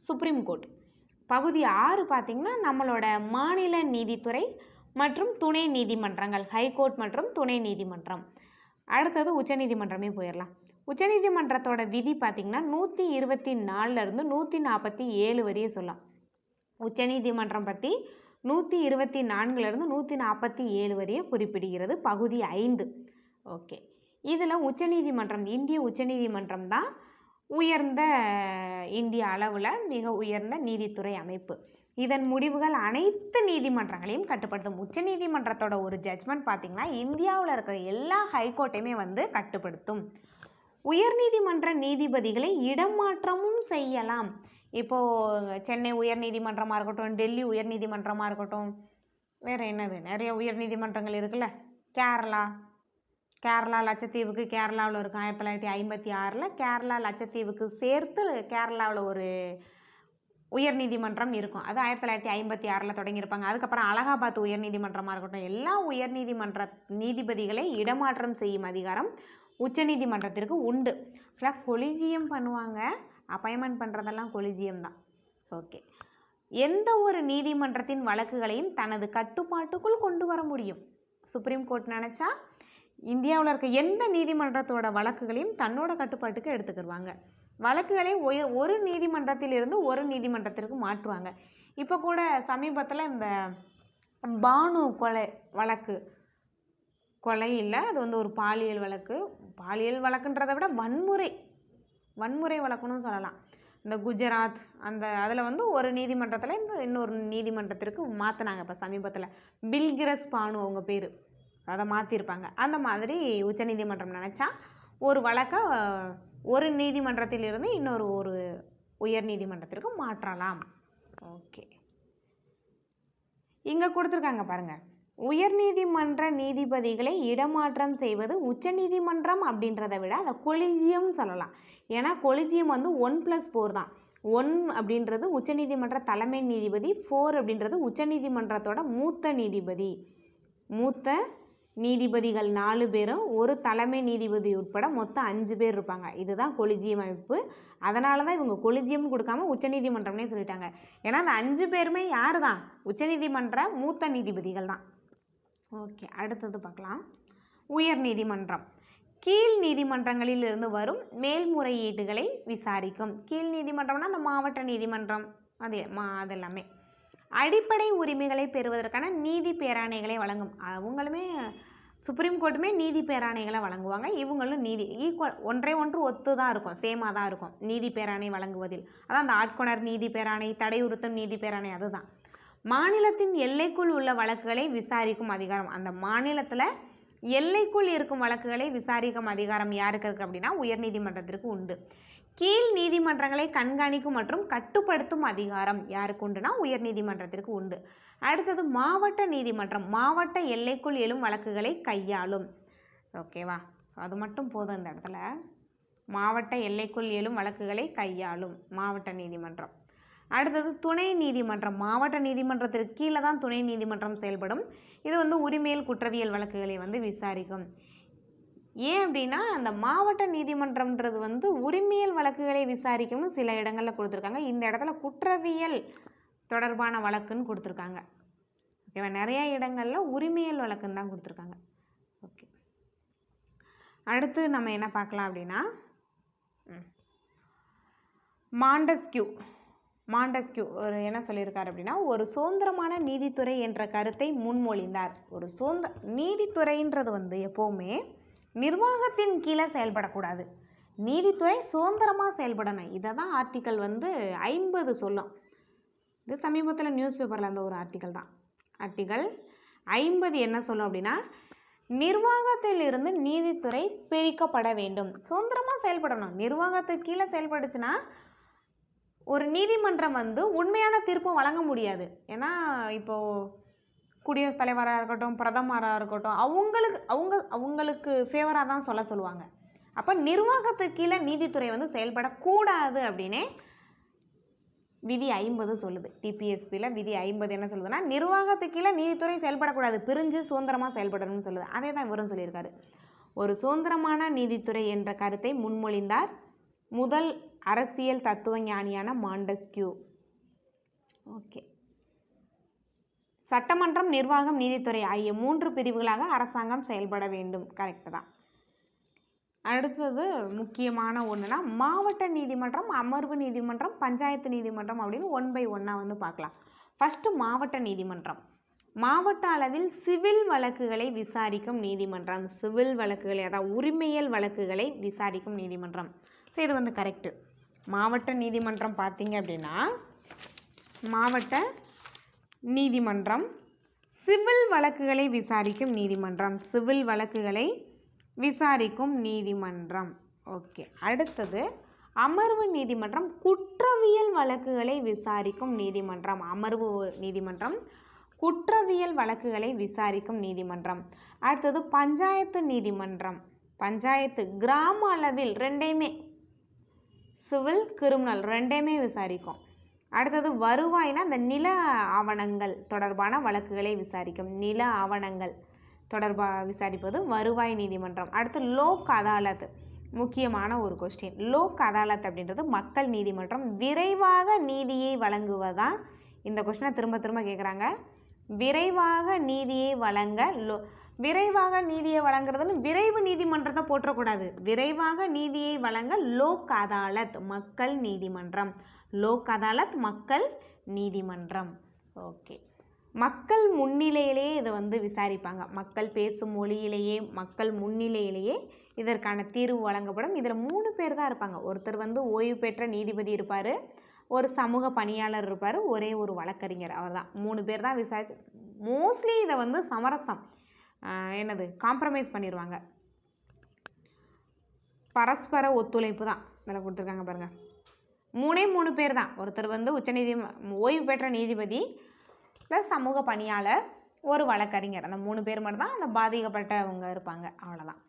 Speaker 1: சுப்ரீம் கோர்ட். பகுதி 6 பார்த்திங்கன்னா நம்மளோட மாநில நீதித்துறை மற்றும் துணை நீதிமன்றங்கள், ஹைகோர்ட் மற்றும் துணை நீதிமன்றம். அடுத்தது உச்சநீதிமன்றமே போயிடலாம். உச்சநீதிமன்றத்தோட விதி பார்த்திங்கன்னா 124லேருந்து 147 வரையே சொல்லலாம். உச்சநீதிமன்றம் பற்றி 124லேருந்து 147 வரையே குறிப்பிடுகிறது பகுதி 5. ஓகே, இதில் உச்சநீதிமன்றம், இந்திய உச்சநீதிமன்றம் தான் உயர்ந்த, இந்திய அளவில் மிக உயர்ந்த நீதித்துறை அமைப்பு. இதன் முடிவுகள் அனைத்து நீதிமன்றங்களையும் கட்டுப்படுத்தும். உச்சநீதிமன்றத்தோட ஒரு ஜட்ஜ்மெண்ட் பார்த்திங்கன்னா இந்தியாவில் இருக்கிற எல்லா ஹைகோர்ட்டையுமே வந்து கட்டுப்படுத்தும். உயர்நீதிமன்ற நீதிபதிகளை இடமாற்றமும் செய்யலாம். இப்போது சென்னை உயர்நீதிமன்றமாக இருக்கட்டும், டெல்லி உயர்நீதிமன்றமாக இருக்கட்டும், வேறு என்னது, நிறைய உயர்நீதிமன்றங்கள் இருக்குல்ல. கேரளா லட்சத்தீவுக்கு கேரளாவில் இருக்கும். 1956 கேரளா லட்சத்தீவுக்கு சேர்த்து கேரளாவில் ஒரு உயர்நீதிமன்றம் இருக்கும். அது 1956 தொடங்கியிருப்பாங்க. அதுக்கப்புறம் அலகாபாத் உயர்நீதிமன்றமாக இருக்கட்டும், எல்லா உயர்நீதிமன்ற நீதிபதிகளை இடமாற்றம் செய்யும் அதிகாரம் உச்சநீதிமன்றத்திற்கு உண்டு. கொலிஜியம் பண்ணுவாங்க, அப்பாயின்மெண்ட் பண்ணுறதெல்லாம் கொலிஜியம் தான். ஓகே, எந்த ஒரு நீதிமன்றத்தின் வழக்குகளையும் தனது கட்டுப்பாட்டுக்குள் கொண்டு வர முடியும். சுப்ரீம் கோர்ட் நினச்சா இந்தியாவில் இருக்க எந்த நீதிமன்றத்தோட வழக்குகளையும் தன்னோட கட்டுப்பாட்டுக்கு எடுத்துக்கிடுவாங்க. வழக்குகளை ஒரு நீதிமன்றத்திலிருந்து ஒரு நீதிமன்றத்திற்கு மாற்றுவாங்க. இப்போ கூட சமீபத்தில் இந்த பானு வழக்கு, கொலை இல்லை, அது வந்து ஒரு பாலியல் வழக்குன்றதை விட வன்முறை வழக்குன்னு சொல்லலாம். இந்த குஜராத் அதில் வந்து ஒரு நீதிமன்றத்தில் இன்னொரு நீதிமன்றத்திற்கு மாற்றினாங்க. இப்போ சமீபத்தில் பில்கிரஸ் பானு அவங்க பேர், அதை மாற்றிருப்பாங்க. அந்த மாதிரி உச்சநீதிமன்றம் நினச்சா ஒரு வழக்கை ஒரு நீதிமன்றத்திலிருந்து இன்னொரு ஒரு உயர் நீதிமன்றத்திற்கு மாற்றலாம். ஓகே, இங்கே கொடுத்துருக்காங்க பாருங்கள். உயர்நீதிமன்ற நீதிபதிகளை இடமாற்றம் செய்வது உச்சநீதிமன்றம் அப்படின்றத விட அதை கொலிஜியம்னு சொல்லலாம். ஏன்னா கொலிஜியம் வந்து 1+4 தான். 1 அப்படின்றது உச்சநீதிமன்ற தலைமை நீதிபதி, 4 அப்படின்றது உச்சநீதிமன்றத்தோட மூத்த நீதிபதிகள் 4 பேரும், ஒரு தலைமை நீதிபதி உட்பட மொத்தம் 5 பேர் இருப்பாங்க. இதுதான் கொலிஜியம் அமைப்பு. அதனால தான் இவங்க கொலிஜியம் கொடுக்காம உச்சநீதிமன்றம்னே சொல்லிட்டாங்க. ஏன்னா அந்த 5 பேருமே யார் தான்? உச்சநீதிமன்ற மூத்த நீதிபதிகள் தான். ஓகே, அடுத்தது பார்க்கலாம். உயர் நீதிமன்றம் கீழ் நீதிமன்றங்களில் இருந்து வரும் மேல்முறையீடுகளை விசாரிக்கும். கீழ் நீதிமன்றம்னா அந்த மாவட்ட நீதிமன்றம், அதெல்லாமே அடிப்படை உரிமைகளை பெறுவதற்கான நீதி பேராணைகளை வழங்கும். அவங்களுமே சுப்ரீம் கோர்ட்டுமே நீதி பேராணைகளை வழங்குவாங்க. இவங்களும் ஈக்குவல், ஒன்று ஒத்து தான் இருக்கும், சேமாக தான் இருக்கும் நீதி பேராணை வழங்குவதில். அதான் அந்த ஆட்கொணர் நீதி பேராணை, தடையுறுத்தும் நீதி பேராணை, அதுதான். மாநிலத்தின் எல்லைக்குள் உள்ள வழக்குகளை விசாரிக்கும் அதிகாரம், அந்த மாநிலத்தில் எல்லைக்குள் இருக்கும் வழக்குகளை விசாரிக்கும் அதிகாரம் யாருக்கு இருக்குது அப்படின்னா உயர்நீதிமன்றத்திற்கு உண்டு. கீழ் நீதிமன்றங்களை கண்காணிக்கும் மற்றும் கட்டுப்படுத்தும் அதிகாரம் யாருக்கு உண்டுனா உயர்நீதிமன்றத்திற்கு உண்டு. அடுத்தது மாவட்ட நீதிமன்றம், மாவட்ட எல்லைக்குள் எழும் வழக்குகளை கையாளும். ஓகேவா, அது மட்டும் போதும் இந்த இடத்துல. மாவட்ட எல்லைக்குள் எழும் வழக்குகளை கையாளும் மாவட்ட நீதிமன்றம். அடுத்தது துணை நீதிமன்றம், மாவட்ட நீதிமன்றத்திற்கு கீழே தான் துணை நீதிமன்றம் செயல்படும். இது வந்து உரிமையல் குற்றவியல் வழக்குகளை வந்து விசாரிக்கும். ஏன் அப்படின்னா அந்த மாவட்ட நீதிமன்றம்ன்றது வந்து உரிமையல் வழக்குகளை விசாரிக்கும்னு சில இடங்களில் கொடுத்துருக்காங்க. இந்த இடத்துல குற்றவியல் தொடர்பான வழக்குன்னு கொடுத்துருக்காங்க. ஓகேவா, நிறைய இடங்களில் உரிமையல் வழக்குன்னு தான் கொடுத்துருக்காங்க. ஓகே, அடுத்து நம்ம என்ன பார்க்கலாம் அப்படின்னா மாண்டஸ்கியூ ஒரு என்ன சொல்லியிருக்காரு அப்படின்னா, ஒரு சுதந்திரமான நீதித்துறை என்ற கருத்தை முன்மொழிந்தார். ஒரு நீதித்துறைன்றது வந்து எப்போவுமே நிர்வாகத்தின் கீழே செயல்படக்கூடாது, நீதித்துறை சுதந்திரமாக செயல்படணும். இதை தான் ஆர்டிக்கல் வந்து 50 சொல்லும். இது சமீபத்தில் நியூஸ் பேப்பரில் அந்த ஒரு ஆர்டிக்கல் தான். ஆர்டிக்கல் 50 என்ன சொல்லும் அப்படின்னா, நிர்வாகத்தில் இருந்து நீதித்துறை பிரிக்கப்பட வேண்டும், சுதந்திரமாக செயல்படணும். நிர்வாகத்துக்கு கீழே செயல்படுச்சுன்னா ஒரு நீதிமன்றம் வந்து உண்மையான தீர்ப்பும் வழங்க முடியாது. ஏன்னா இப்போது குடியரசுத் தலைவராக இருக்கட்டும், பிரதமராக இருக்கட்டும், அவங்களுக்கு ஃபேவராக தான் சொல்லுவாங்க. அப்போ நிர்வாகத்துக்கு கீழே நீதித்துறை வந்து செயல்படக்கூடாது அப்படின்னே விதி 50 சொல்லுது. டிபிஎஸ்பியில் விதி 50 என்ன சொல்லுதுன்னா, நிர்வாகத்துக்கு கீழே நீதித்துறை செயல்படக்கூடாது, பிரிஞ்சு சுதந்திரமாக செயல்படணும்னு சொல்லுது. அதே தான் இவரும் சொல்லியிருக்காரு. ஒரு சுதந்திரமான நீதித்துறை என்ற கருத்தை முன்மொழிந்தார் முதல் அரசியல் தத்துவ ஞானியான மாண்டஸ்கியூ. ஓகே, சட்டமன்றம், நிர்வாகம், நீதித்துறை ஆகிய 3 பிரிவுகளாக அரசாங்கம் செயல்பட வேண்டும். கரெக்டு தான். அடுத்தது முக்கியமான ஒன்றுனா மாவட்ட நீதிமன்றம், அமர்வு நீதிமன்றம், பஞ்சாயத்து நீதிமன்றம் அப்படின்னு 1 by 1 வந்து பார்க்கலாம். ஃபஸ்ட்டு மாவட்ட நீதிமன்றம். மாவட்ட அளவில் சிவில் வழக்குகளை விசாரிக்கும் நீதிமன்றம். சிவில் வழக்குகளை, அதாவது உரிமையல் வழக்குகளை விசாரிக்கும் நீதிமன்றம். ஸோ இது வந்து கரெக்டு. மாவட்ட நீதிமன்றம் பார்த்தீங்க அப்படின்னா, மாவட்ட நீதிமன்றம் சிவில் வழக்குகளை விசாரிக்கும் நீதிமன்றம். சிவில் வழக்குகளை விசாரிக்கும் நீதிமன்றம். ஓகே, அடுத்தது அமர்வு நீதிமன்றம் குற்றவியல் வழக்குகளை விசாரிக்கும் நீதிமன்றம். அமர்வு நீதிமன்றம் குற்றவியல் வழக்குகளை விசாரிக்கும் நீதிமன்றம். அடுத்தது பஞ்சாயத்து நீதிமன்றம். பஞ்சாயத்து கிராம அளவில் ரெண்டையுமே, சிவில், கிரிமினல் ரெண்டையுமே விசாரிக்கும். அடுத்தது வருவாய்னா அந்த நில ஆவணங்கள் தொடர்பான வழக்குகளை விசாரிக்கும். நில ஆவணங்கள் தொடர்பாக விசாரிப்பது வருவாய் நீதிமன்றம். அடுத்து லோக் அதாலத், முக்கியமான ஒரு கொஸ்டின். லோக் அதாலத் அப்படின்றது மக்கள் நீதிமன்றம். விரைவாக நீதியை வழங்குவதான் இந்த கொஸ்டினை திரும்ப திரும்ப கேட்குறாங்க. விரைவாக நீதியை வழங்க விரைவாக நீதியை வழங்குறதுன்னு விரைவு நீதிமன்றத்தை போற்றக்கூடாது. விரைவாக நீதியை வழங்க லோக் அதாலத் மக்கள் நீதிமன்றம். லோக் அதாலத் மக்கள் நீதிமன்றம். ஓகே, மக்கள் முன்னிலையிலேயே இதை வந்து விசாரிப்பாங்க. மக்கள் பேசும் மொழியிலேயே, மக்கள் முன்னிலையிலேயே இதற்கான தீர்வு வழங்கப்படும். இதில் 3 பேர் தான் இருப்பாங்க. ஒருத்தர் வந்து ஓய்வு பெற்ற நீதிபதி இருப்பார், ஒரு சமூக பணியாளர் இருப்பார், ஒரே ஒரு வழக்கறிஞர். அவர் தான் 3 பேர் தான் விசாரிச்சு. மோஸ்ட்லி இதை வந்து சமரசம் காம்ப்ரமைஸ் பண்ணிடுவாங்க. பரஸ்பர ஒத்துழைப்பு தான் இதில் கொடுத்துருக்காங்க பாருங்கள். 3 பேர் தான். ஒருத்தர் வந்து ஓய்வு பெற்ற நீதிபதி ப்ளஸ் சமூக பணியாளர், ஒரு வழக்கறிஞர். அந்த 3 பேர் மட்டும் தான் அந்த பாதிக்கப்பட்டவங்க இருப்பாங்க. அவ்வளோதான்.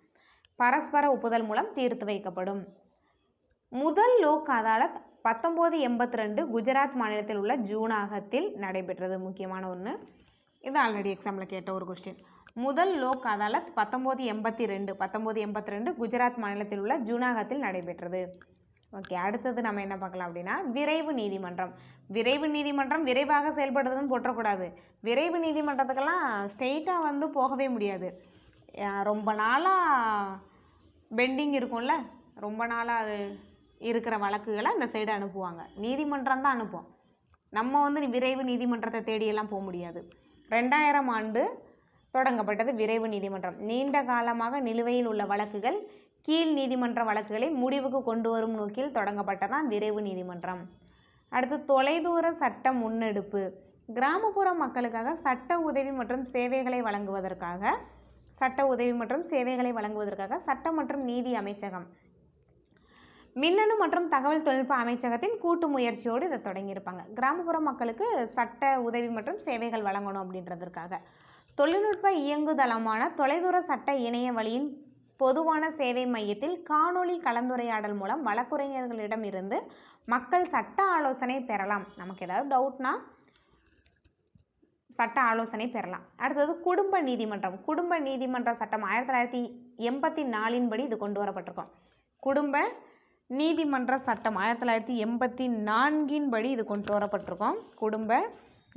Speaker 1: பரஸ்பர ஒப்புதல் மூலம் தீர்த்து வைக்கப்படும். முதல் லோக் அதாலத் 1982 குஜராத் மாநிலத்தில் உள்ள ஜூனாகத்தில் நடைபெற்றது. முக்கியமான ஒன்று. இது ஆல்ரெடி எக்ஸாமில் கேட்ட ஒரு கொஸ்டின். முதல் லோக் அதாலத் 1982 குஜராத் மாநிலத்தில் உள்ள ஜூனாகத்தில் நடைபெற்றது. ஓகே, அடுத்தது நம்ம என்ன பார்க்கலாம் அப்படின்னா விரைவு நீதிமன்றம். விரைவு நீதிமன்றம் விரைவாக செயல்படுறதுன்னு போற்றக்கூடாது. விரைவு நீதிமன்றத்துக்கெல்லாம் ஸ்ட்ரெயிட்டாக வந்து போகவே முடியாது. ரொம்ப நாளாக பெண்டிங் இருக்கும்ல, ரொம்ப நாளாக அது இருக்கிற வழக்குகளை அந்த சைடு அனுப்புவாங்க. நீதிமன்றம் தான் அனுப்போம். நம்ம வந்து விரைவு நீதிமன்றத்தை தேடியெல்லாம் போக முடியாது. 2000 ஆண்டு தொடங்கப்பட்டது விரைவு நீதிமன்றம். நீண்ட காலமாக நிலுவையில் உள்ள வழக்குகள், கீழ் நீதிமன்ற வழக்குகளை முடிவுக்கு கொண்டு வரும் நோக்கில் தொடங்கப்பட்டதான் விரைவு நீதிமன்றம். அடுத்து தொலைதூர சட்ட முன்னெடுப்பு. கிராமப்புற மக்களுக்காக சட்ட உதவி மற்றும் சேவைகளை வழங்குவதற்காக சட்டம் மற்றும் நீதி அமைச்சகம், மின்னணு மற்றும் தகவல் தொழில்நுட்ப அமைச்சகத்தின் கூட்டு முயற்சியோடு இதை தொடங்கியிருப்பாங்க. கிராமப்புற மக்களுக்கு சட்ட உதவி மற்றும் சேவைகள் வழங்கணும் அப்படின்றதற்காக. தொழில்நுட்ப இயங்குதளமான தொலைதூர சட்ட இணைய வழியின் பொதுவான சேவை மையத்தில் காணொளி கலந்துரையாடல் மூலம் வழக்குரைஞர்களிடம் இருந்து மக்கள் சட்ட ஆலோசனை பெறலாம். நமக்கு ஏதாவது டவுட்னா சட்ட ஆலோசனை பெறலாம். அடுத்தது குடும்ப நீதிமன்றம். குடும்ப நீதிமன்ற சட்டம் 1984 படி இது கொண்டு வரப்பட்டிருக்கோம். குடும்ப நீதிமன்ற சட்டம் 1984 படி இது கொண்டு வரப்பட்டிருக்கோம். குடும்ப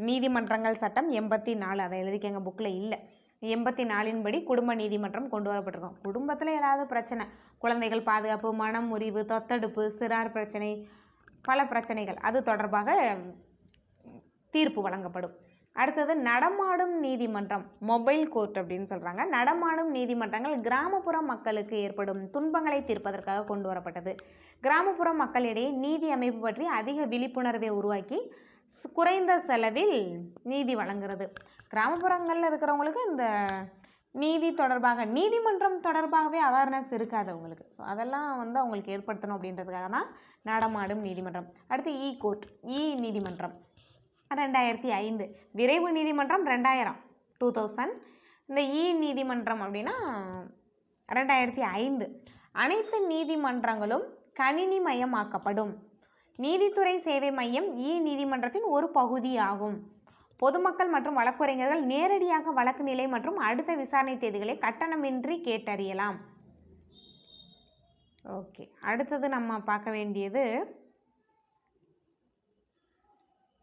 Speaker 1: நீதிமன்றங்கள் சட்டம் 84, அதை எழுதிக்கங்க, புக்கில் இல்லை. 84 படி குடும்ப நீதிமன்றம் கொண்டு வரப்பட்டிருக்கோம். குடும்பத்தில் ஏதாவது பிரச்சனை, குழந்தைகள் பாதுகாப்பு, மனம் முறிவு, தொத்தடுப்பு, சிறார் பிரச்சனை, பல பிரச்சனைகள், அது தொடர்பாக தீர்ப்பு வழங்கப்படும். அடுத்தது நடமாடும் நீதிமன்றம், மொபைல் கோர்ட் அப்படின்னு சொல்கிறாங்க. நடமாடும் நீதிமன்றங்கள் கிராமப்புற மக்களுக்கு ஏற்படும் துன்பங்களை தீர்ப்பதற்காக கொண்டு வரப்பட்டது. கிராமப்புற மக்களிடையே நீதி அமைப்பு பற்றி அதிக விழிப்புணர்வை உருவாக்கி குறைந்த செலவில் நீதி வழங்குறது. கிராமப்புறங்களில் இருக்கிறவங்களுக்கு இந்த நீதி தொடர்பாக, நீதிமன்றம் தொடர்பாகவே அவேர்னஸ் இருக்காது அவங்களுக்கு. ஸோ அதெல்லாம் வந்து அவங்களுக்கு ஏற்படுத்தணும் அப்படின்றதுக்காக தான் நடமாடும் நீதிமன்றம். அடுத்து இ கோர்ட், இ நீதிமன்றம் 2005. விரைவு நீதிமன்றம் 2000. இந்த இ நீதிமன்றம் அப்படின்னா 2005. அனைத்து நீதிமன்றங்களும் கணினி மயமாக்கப்படும். நீதித்துறை சேவை மையம் இ நீதிமன்றத்தின் ஒரு பகுதி ஆகும். பொதுமக்கள் மற்றும் வழக்கறிஞர்கள் நேரடியாக வழக்கு நிலை மற்றும் அடுத்த விசாரணை தேதிகளை கட்டணமின்றி கேட்டறியலாம். ஓகே, அடுத்தது நம்ம பார்க்க வேண்டியது,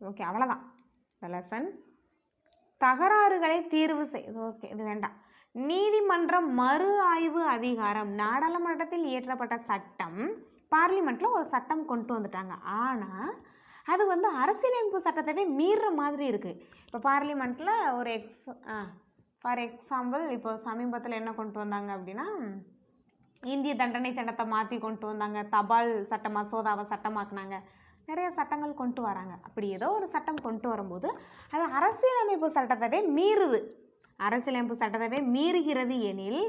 Speaker 1: ஓகே அவ்வளோதான் இந்த லெசன். தகராறுகளை தீர்வு ஓகே இது வேண்டாம். நீதிமன்றம் மறு ஆய்வு அதிகாரம். நாடாளுமன்றத்தில் இயற்றப்பட்ட சட்டம், பார்லிமெண்ட்டில் ஒரு சட்டம் கொண்டு வந்துட்டாங்க. ஆனால் அது வந்து அரசியலமைப்பு சட்டத்தவே மீறுற மாதிரி இருக்குது. இப்போ பார்லிமெண்ட்டில் ஒரு ஃபார் எக்ஸாம்பிள் இப்போ சமீபத்தில் என்ன கொண்டு வந்தாங்க அப்படின்னா, இந்திய தண்டனை சட்டத்தை மாற்றி கொண்டு வந்தாங்க, தபால் சட்ட மசோதாவை சட்டமாக்குனாங்க, நிறைய சட்டங்கள் கொண்டு வராங்க. அப்படி ஏதோ ஒரு சட்டம் கொண்டு வரும்போது அது அரசியலமைப்பு சட்டத்தவே மீறுது. அரசியலமைப்பு சட்டத்தவே மீறுகிறது எனில்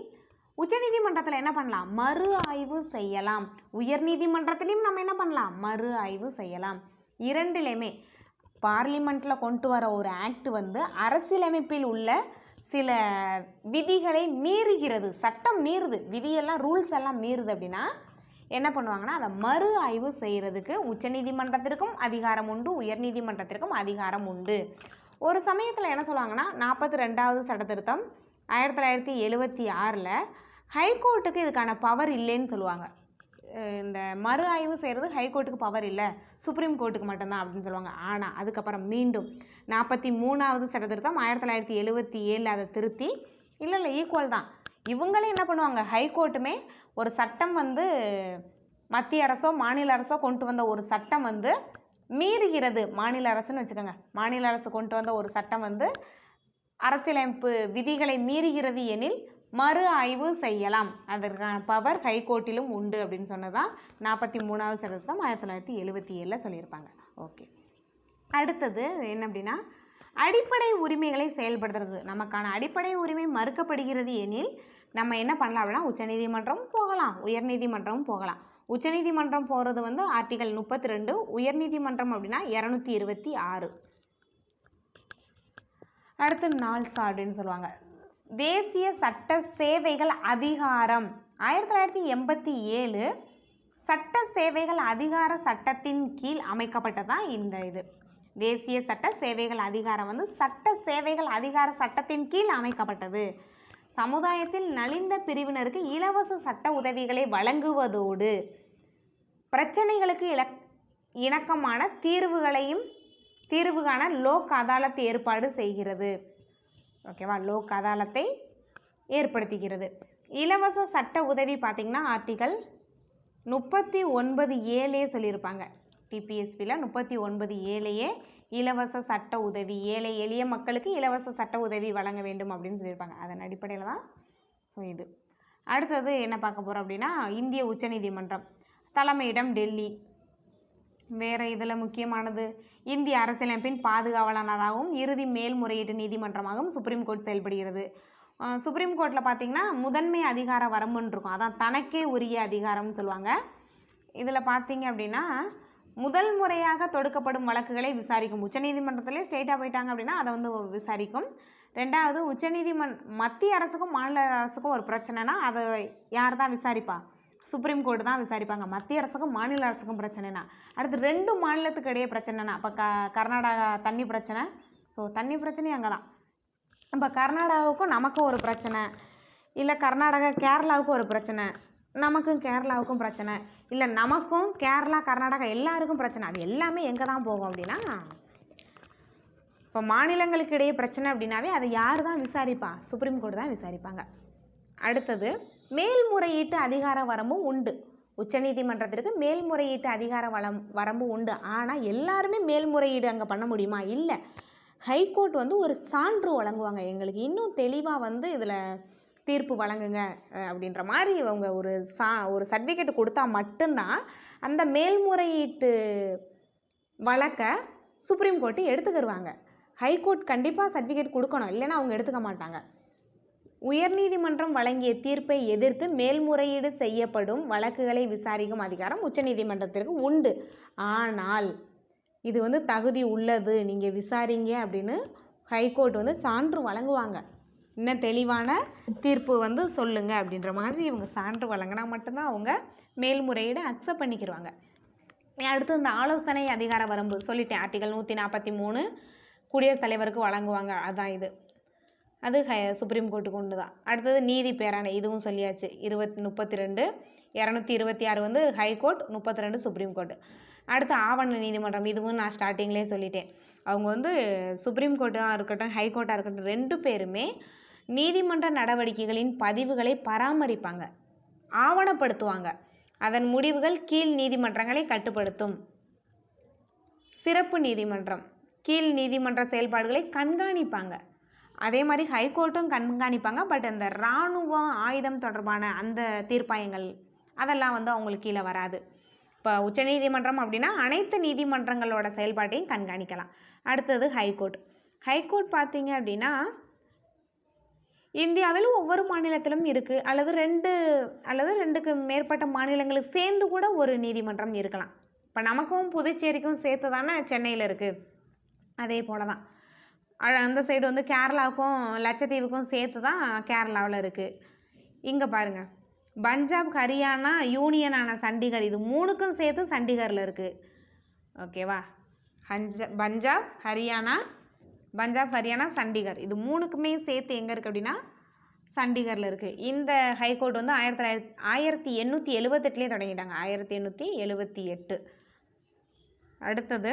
Speaker 1: உச்சநீதிமன்றத்தில் என்ன பண்ணலாம்? மறு ஆய்வு செய்யலாம். உயர்நீதிமன்றத்திலையும் நம்ம என்ன பண்ணலாம்? மறு ஆய்வு செய்யலாம். இரண்டிலையுமே பார்லிமெண்ட்டில் கொண்டு வர ஒரு ஆக்ட் வந்து அரசியலமைப்பில் உள்ள சில விதிகளை மீறுகிறது, சட்டம் மீறுது, விதியெல்லாம் ரூல்ஸ் எல்லாம் மீறுது அப்படின்னா என்ன பண்ணுவாங்கன்னா அதை மறு ஆய்வு செய்கிறதுக்கு உச்சநீதிமன்றத்திற்கும் அதிகாரம் உண்டு, உயர்நீதிமன்றத்திற்கும் அதிகாரம் உண்டு. ஒரு சமயத்தில் என்ன சொல்லுவாங்கன்னா 42வது சட்ட திருத்தம் 1976 ஹைகோர்ட்டுக்கு இதுக்கான பவர் இல்லைன்னு சொல்லுவாங்க. இந்த மறு ஆய்வு செய்கிறது ஹைகோர்ட்டுக்கு பவர் இல்லை, சுப்ரீம் கோர்ட்டுக்கு மட்டும்தான் அப்படின்னு சொல்லுவாங்க. ஆனால் அதுக்கப்புறம் மீண்டும் 43வது சட்ட திருத்தம் 1977 அதை திருத்தி இல்லை ஈக்குவல் தான். இவங்களே என்ன பண்ணுவாங்க, ஹைகோர்ட்டுமே ஒரு சட்டம் வந்து மத்திய அரசோ மாநில அரசோ கொண்டு வந்த ஒரு சட்டம் வந்து மீறுகிறது, மாநில அரசுன்னு வச்சுக்கோங்க, மாநில அரசு கொண்டு வந்த ஒரு சட்டம் வந்து அரசியலமைப்பு விதிகளை மீறுகிறது எனில் மறு ஆய்வு செய்யலாம், அதற்கான பவர் ஹைகோர்ட்டிலும் உண்டு அப்படின்னு சொன்னதான் 43வது சட்டம் 1977 சொல்லியிருப்பாங்க. ஓகே, அடுத்தது என்ன அப்படின்னா அடிப்படை உரிமைகளை செயல்படுத்துறது. நமக்கான அடிப்படை உரிமை மறுக்கப்படுகிறது எனில் நம்ம என்ன பண்ணலாம் அப்படின்னா உச்சநீதிமன்றமும் போகலாம், உயர்நீதிமன்றமும் போகலாம். உச்சநீதிமன்றம் போகிறது வந்து ஆர்டிகல் 32, உயர்நீதிமன்றம் அப்படின்னா 226. அடுத்து நால்சா அப்படின்னு சொல்லுவாங்க, தேசிய சட்ட சேவைகள் அதிகாரம் 1987 சட்ட சேவைகள் அதிகார சட்டத்தின் கீழ் அமைக்கப்பட்டதான் இந்த இது. தேசிய சட்ட சேவைகள் அதிகாரம் வந்து சட்ட சேவைகள் அதிகார சட்டத்தின் கீழ் அமைக்கப்பட்டது. சமுதாயத்தில் நலிந்த பிரிவினருக்கு இலவச சட்ட உதவிகளை வழங்குவதோடு பிரச்சனைகளுக்கு இணக்கமான தீர்வு காண லோக் அதாலத் ஏற்பாடு செய்கிறது. ஓகேவா, லோக் அதாலத்தை ஏற்படுத்துகிறது. இலவச சட்ட உதவி பார்த்திங்கன்னா ஆர்டிகல் 39(7) சொல்லியிருப்பாங்க. டிபிஎஸ்பியில் 39(7) இலவச சட்ட உதவி, ஏழை எளிய மக்களுக்கு இலவச சட்ட உதவி வழங்க வேண்டும் அப்படின்னு சொல்லியிருப்பாங்க. அதன் அடிப்படையில் தான் ஸோ இது. அடுத்தது என்ன பார்க்க போகிறோம் அப்படின்னா இந்திய உச்சநீதிமன்றம், தலைமையிடம் டெல்லி. வேறு இதில் முக்கியமானது இந்திய அரசியலமைப்பின் பாதுகாவலராகவும் இறுதி மேல்முறையீட்டு நீதிமன்றமாகவும் சுப்ரீம் கோர்ட் செயல்படுகிறது. சுப்ரீம் கோர்ட்டில் பார்த்திங்கன்னா முதன்மை அதிகார வரம்புன்னு இருக்கும், அதான் தனக்கே உரிய அதிகாரம்னு சொல்லுவாங்க. இதில் பார்த்திங்க அப்படின்னா முதல் முறையாக தொடுக்கப்படும் வழக்குகளை விசாரிக்கும். உச்சநீதிமன்றத்திலே ஸ்ட்ரெயிட்டாக போயிட்டாங்க அப்படின்னா அதை வந்து விசாரிக்கும். ரெண்டாவது மத்திய அரசுக்கும் மாநில அரசுக்கும் ஒரு பிரச்சனைனா அதை யார் தான் விசாரிப்பா? சுப்ரீம் கோர்ட்டு தான் விசாரிப்பாங்க. மத்திய அரசுக்கும் மாநில அரசுக்கும் பிரச்சனைனா. அடுத்து 2 மாநிலத்துக்கு இடையே பிரச்சனைனா, இப்போ கர்நாடகா தண்ணி பிரச்சனை, ஸோ தண்ணி பிரச்சனையும் அங்கே தான். இப்போ கர்நாடகாவுக்கும் நமக்கும் ஒரு பிரச்சனை, இல்லை கர்நாடகா கேரளாவுக்கும் ஒரு பிரச்சனை, நமக்கும் கேரளாவுக்கும் பிரச்சனை, இல்லை நமக்கும் கேரளா கர்நாடகா எல்லாருக்கும் பிரச்சனை, அது எல்லாமே எங்கே தான் போகும் அப்படின்னா, இப்போ மாநிலங்களுக்கு இடையே பிரச்சனை அப்படின்னாவே அதை யார் தான் விசாரிப்பா? சுப்ரீம் கோர்ட் தான் விசாரிப்பாங்க. அடுத்தது மேல்முறையீட்டு அதிகார வரம்பும் உண்டு. உச்சநீதிமன்றத்திற்கு மேல்முறையீட்டு அதிகார வரம்பு உண்டு. ஆனால் எல்லாருமே மேல்முறையீடு அங்கே பண்ண முடியுமா? இல்லை. ஹைகோர்ட் வந்து ஒரு சான்று வழங்குவாங்க, எங்களுக்கு இன்னும் தெளிவாக வந்து இதில் தீர்ப்பு வழங்குங்க அப்படின்ற மாதிரி அவங்க ஒரு சர்டிஃபிகேட் கொடுத்தா மட்டும்தான் அந்த மேல்முறையீட்டு வழக்கை சுப்ரீம் கோர்ட்டு எடுத்துக்கிடுவாங்க. ஹைகோர்ட் கண்டிப்பாக சர்டிஃபிகேட் கொடுக்கணும், இல்லைன்னா அவங்க எடுத்துக்க மாட்டாங்க. உயர்நீதிமன்றம் வழங்கிய தீர்ப்பை எதிர்த்து மேல்முறையீடு செய்யப்படும் வழக்குகளை விசாரிக்கும் அதிகாரம் உச்சநீதிமன்றத்திற்கு உண்டு. ஆனால் இது வந்து தகுதி உள்ளது, நீங்கள் விசாரிங்க அப்படின்னு ஹைகோர்ட் வந்து சான்று வழங்குவாங்க. இன்னும் தெளிவான தீர்ப்பு வந்து சொல்லுங்கள் அப்படின்ற மாதிரி இவங்க சான்று வழங்கினா மட்டும்தான் அவங்க மேல்முறையீடு அக்செப்ட் பண்ணிக்கிடுவாங்க. அடுத்து இந்த ஆலோசனை அதிகார வரம்பு சொல்லிட்டேன், ஆர்டிகல் 143 குடியரசுத் தலைவருக்கு வழங்குவாங்க, அதான் இது. அது சுப்ரீம் கோர்ட்டுக்கு ஒன்று தான். அடுத்தது நீதி பேராணை, இதுவும் சொல்லியாச்சு. 32 226 வந்து ஹைகோர்ட், 32 சுப்ரீம் கோர்ட்டு. அடுத்து ஆவண நீதிமன்றம், இதுவும் நான் ஸ்டார்டிங்லேயே சொல்லிட்டேன். அவங்க வந்து சுப்ரீம் கோர்ட்டாக இருக்கட்டும் ஹைகோர்ட்டாக இருக்கட்டும் 2 பேருமே நீதிமன்ற நடவடிக்கைகளின் பதிவுகளை பராமரிப்பாங்க, ஆவணப்படுத்துவாங்க. அதன் முடிவுகள் கீழ் நீதிமன்றங்களை கட்டுப்படுத்தும். சிறப்பு நீதிமன்றம் கீழ் நீதிமன்ற செயல்பாடுகளை கண்காணிப்பாங்க. அதே மாதிரி ஹைகோர்ட்டும் கண்காணிப்பாங்க. பட் அந்த இராணுவம் ஆயுதம் தொடர்பான அந்த தீர்ப்பாயங்கள் அதெல்லாம் வந்து அவங்களுக்கு கீழே வராது. இப்போ உச்சநீதிமன்றம் அப்படின்னா அனைத்து நீதிமன்றங்களோட செயல்பாட்டையும் கண்காணிக்கலாம். அடுத்தது ஹைகோர்ட். ஹைகோர்ட் பார்த்தீங்க அப்படின்னா இந்தியாவில் ஒவ்வொரு மாநிலத்திலும் இருக்குது, அல்லது ரெண்டுக்கு மேற்பட்ட மாநிலங்களுக்கு சேர்ந்து கூட ஒரு நீதிமன்றம் இருக்கலாம். இப்போ நமக்கும் புதுச்சேரிக்கும் சேர்த்து தானே சென்னையில் இருக்குது, அதே போல் தான் அந்த சைடு வந்து கேரளாவுக்கும் லட்சத்தீவுக்கும் சேர்த்து தான் கேரளாவில் இருக்குது. இங்கே பாருங்கள், பஞ்சாப் ஹரியானா யூனியனான சண்டிகர், இது 3க்கும் சேர்த்து சண்டிகரில் இருக்குது. ஓகேவா? பஞ்சாப் ஹரியானா சண்டிகர், இது 3க்குமே சேர்த்து எங்கே இருக்குது அப்படின்னா சண்டிகரில் இருக்குது. இந்த ஹைகோர்ட் வந்து 1878 தொடங்கிட்டாங்க, 1878. அடுத்தது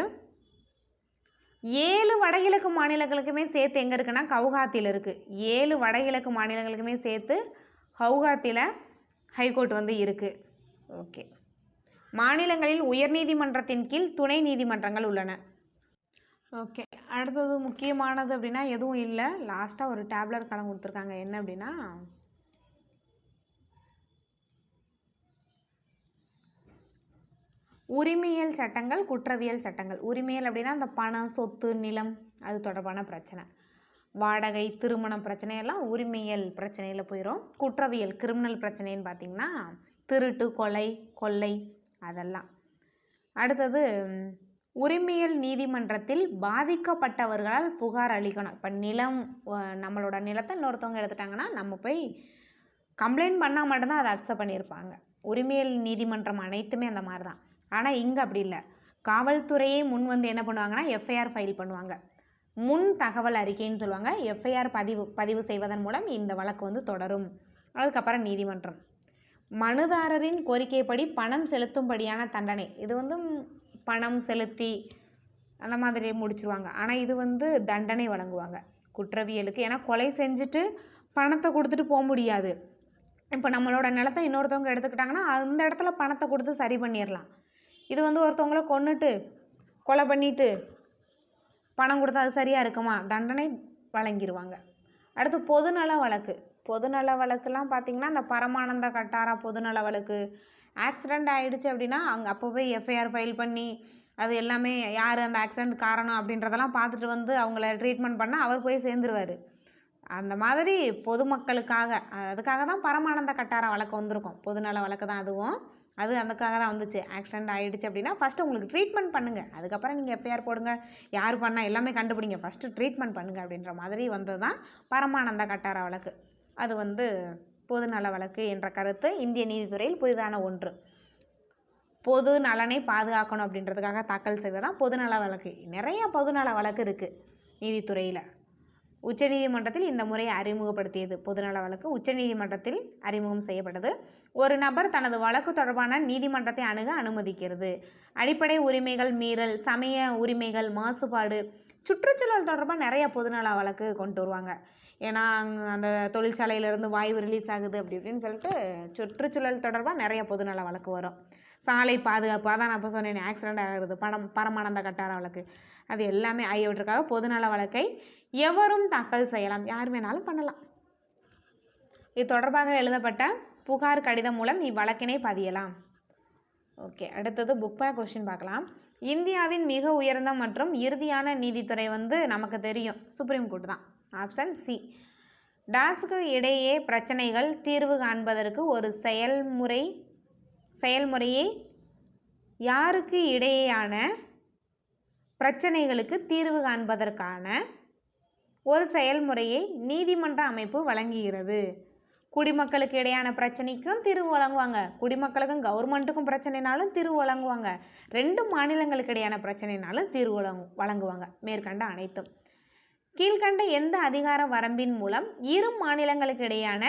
Speaker 1: 7 வடகிழக்கு மாநிலங்களுக்குமே சேர்த்து எங்கே இருக்குன்னா கவுஹாத்தியில் இருக்குது. 7 வடகிழக்கு மாநிலங்களுக்குமே சேர்த்து கவுஹாத்தியில் ஹைகோர்ட் வந்து இருக்குது. ஓகே. மாநிலங்களில் உயர்நீதிமன்றத்தின் கீழ் துணை நீதிமன்றங்கள் உள்ளன. ஓகே. அடுத்தது முக்கியமானது அப்படின்னா எதுவும் இல்லை, லாஸ்ட்டாக ஒரு டேப்லெட் கடன் கொடுத்துருக்காங்க. என்ன அப்படின்னா உரிமையியல் சட்டங்கள், குற்றவியல் சட்டங்கள். உரிமையியல் அப்படின்னா அந்த பணம், சொத்து, நிலம் அது தொடர்பான பிரச்சனை, வாடகை, திருமணம் பிரச்சனையெல்லாம் உரிமையியல் பிரச்சனையில் போயிடும். குற்றவியல் கிரிமினல் பிரச்சனைன்னு பார்த்திங்கன்னா திருட்டு, கொள்ளை அதெல்லாம். அடுத்தது உரிமையியல் நீதிமன்றத்தில் பாதிக்கப்பட்டவர்களால் புகார் அளிக்கணும். இப்போ நம்மளோட நிலத்தை இன்னொருத்தவங்க எடுத்துட்டாங்கன்னா நம்ம போய் கம்ப்ளைண்ட் பண்ணால் மட்டும்தான் அதை அக்செப்ட் பண்ணியிருப்பாங்க. உரிமையியல் நீதிமன்றம் அனைத்துமே அந்த மாதிரி தான். ஆனால் இங்கே அப்படி இல்லை, காவல்துறையே முன் வந்து என்ன பண்ணுவாங்கன்னா எஃப்ஐஆர் ஃபைல் பண்ணுவாங்க. முன் தகவல் அறிக்கைன்னு சொல்லுவாங்க. எஃப்ஐஆர் பதிவு செய்வதன் மூலம் இந்த வழக்கு வந்து தொடரும். அதுக்கப்புறம் நீதிமன்றம் மனுதாரரின் கோரிக்கைப்படி பணம் செலுத்தும்படியான தண்டனை, இது வந்து பணம் செலுத்தி அந்த மாதிரி முடிச்சிருவாங்க. ஆனால் இது வந்து தண்டனை வழங்குவாங்க குற்றவியலுக்கு. ஏன்னா கொலை செஞ்சுட்டு பணத்தை கொடுத்துட்டு போக முடியாது. இப்போ நம்மளோட நிலத்தை இன்னொருத்தவங்க எடுத்துக்கிட்டாங்கன்னா அந்த இடத்துல பணத்தை கொடுத்து சரி பண்ணிடலாம். இது வந்து ஒருத்தவங்கள கொன்னுட்டு கொலை பண்ணிட்டு பணம் கொடுத்தா அது சரியாக இருக்குமா? தண்டனை வழங்கிடுவாங்க. அடுத்து பொதுநல வழக்குலாம் பார்த்திங்கன்னா இந்த பரமானந்த கட்டாரா பொதுநல வழக்கு, ஆக்சிடெண்ட் ஆகிடுச்சு அப்படின்னா அப்போ போய் எஃப்ஐஆர் ஃபைல் பண்ணி அது எல்லாமே யார் அந்த ஆக்சிடெண்ட் காரணம் அப்படின்றதெல்லாம் பார்த்துட்டு வந்து அவங்கள ட்ரீட்மெண்ட் பண்ணால் அவர் போய் சேர்ந்துருவார். அந்த மாதிரி பொதுமக்களுக்காக, அதுக்காக தான் பரமானந்த கட்டாரா வழக்கு வந்திருக்கும். பொதுநல வழக்கு தான் அதுவும். அது அதுக்காக தான் வந்துச்சு. ஆக்சிடெண்ட் ஆகிடுச்சு அப்படின்னா ஃபஸ்ட்டு உங்களுக்கு ட்ரீட்மெண்ட் பண்ணுங்கள், அதுக்கப்புறம் நீங்கள் எஃப்ஐஆர் போடுங்க, யார் பண்ணால் எல்லாமே கண்டுபிடிங்க, ஃபஸ்ட்டு ட்ரீட்மெண்ட் பண்ணுங்கள் அப்படின்ற மாதிரி வந்தது தான் பரமானந்த கட்டாரா வழக்கு. அது வந்து பொதுநல வழக்கு என்ற கருத்து இந்திய நீதித்துறையில் புதிதான ஒன்று. பொது நலனை பாதுகாக்கணும் அப்படின்றதுக்காக தாக்கல் செய்வதுதான் பொதுநல வழக்கு. நிறைய பொதுநல வழக்கு இருக்குது நீதித்துறையில். உச்சநீதிமன்றத்தில் இந்த முறையை அறிமுகப்படுத்தியது. பொதுநல வழக்கு உச்சநீதிமன்றத்தில் அறிமுகம் செய்யப்பட்டது. ஒரு நபர் தனது வழக்கு தொடர்பான நீதிமன்றத்தை அணுக அனுமதிக்கிறது. அடிப்படை உரிமைகள் மீறல், சமய உரிமைகள், மாசுபாடு, சுற்றுச்சூழல் தொடர்பாக நிறைய பொதுநல வழக்கு கொண்டு வருவாங்க. ஏன்னா அந்த தொழிற்சாலையிலேருந்து வாயு ரிலீஸ் ஆகுது அப்படி இப்படின்னு சொல்லிட்டு சுற்றுச்சூழல் தொடர்பாக நிறைய பொதுநல வழக்கு வரும். சாலை பாதுகாப்பு, அதான் நான் இப்போ சொன்னேன், ஆக்சிடெண்ட் ஆகிறது, பரமானந்த கட்டார வழக்கு, அது எல்லாமே ஆகியவற்றுக்காக பொதுநல வழக்கை எவரும் தாக்கல் செய்யலாம், யார் வேணாலும் பண்ணலாம். இது தொடர்பாக எழுதப்பட்ட புகார் கடிதம் மூலம் இவ்வழக்கினை பதியலாம். ஓகே, அடுத்தது புக் பேக் கொஸ்டின் பார்க்கலாம். இந்தியாவின் மிக உயர்ந்த மற்றும் இறுதியான நீதித்துறை நமக்கு தெரியும், சுப்ரீம் கோர்ட் தான். Option C. டாஸ்க்கு இடையே பிரச்சனைகள் தீர்வு காண்பதற்கு ஒரு செயல்முறையை யாருக்கு இடையேயான பிரச்சனைகளுக்கு தீர்வு காண்பதற்கான ஒரு செயல்முறையை நீதிமன்ற அமைப்பு வழங்குகிறது. குடிமக்களுக்கு இடையான பிரச்சனைக்கும் தீர்வு வழங்குவாங்க, குடிமக்களுக்கும் கவர்மெண்ட்டுக்கும் பிரச்சனைனாலும் தீர்வு வழங்குவாங்க, 2 மாநிலங்களுக்கு இடையான பிரச்சனைனாலும் தீர்வு வழங்குவாங்க. மேற்கண்ட அனைத்தும் கீழ்கண்ட எந்த அதிகார வரம்பின் மூலம் இரு மாநிலங்களுக்கு இடையான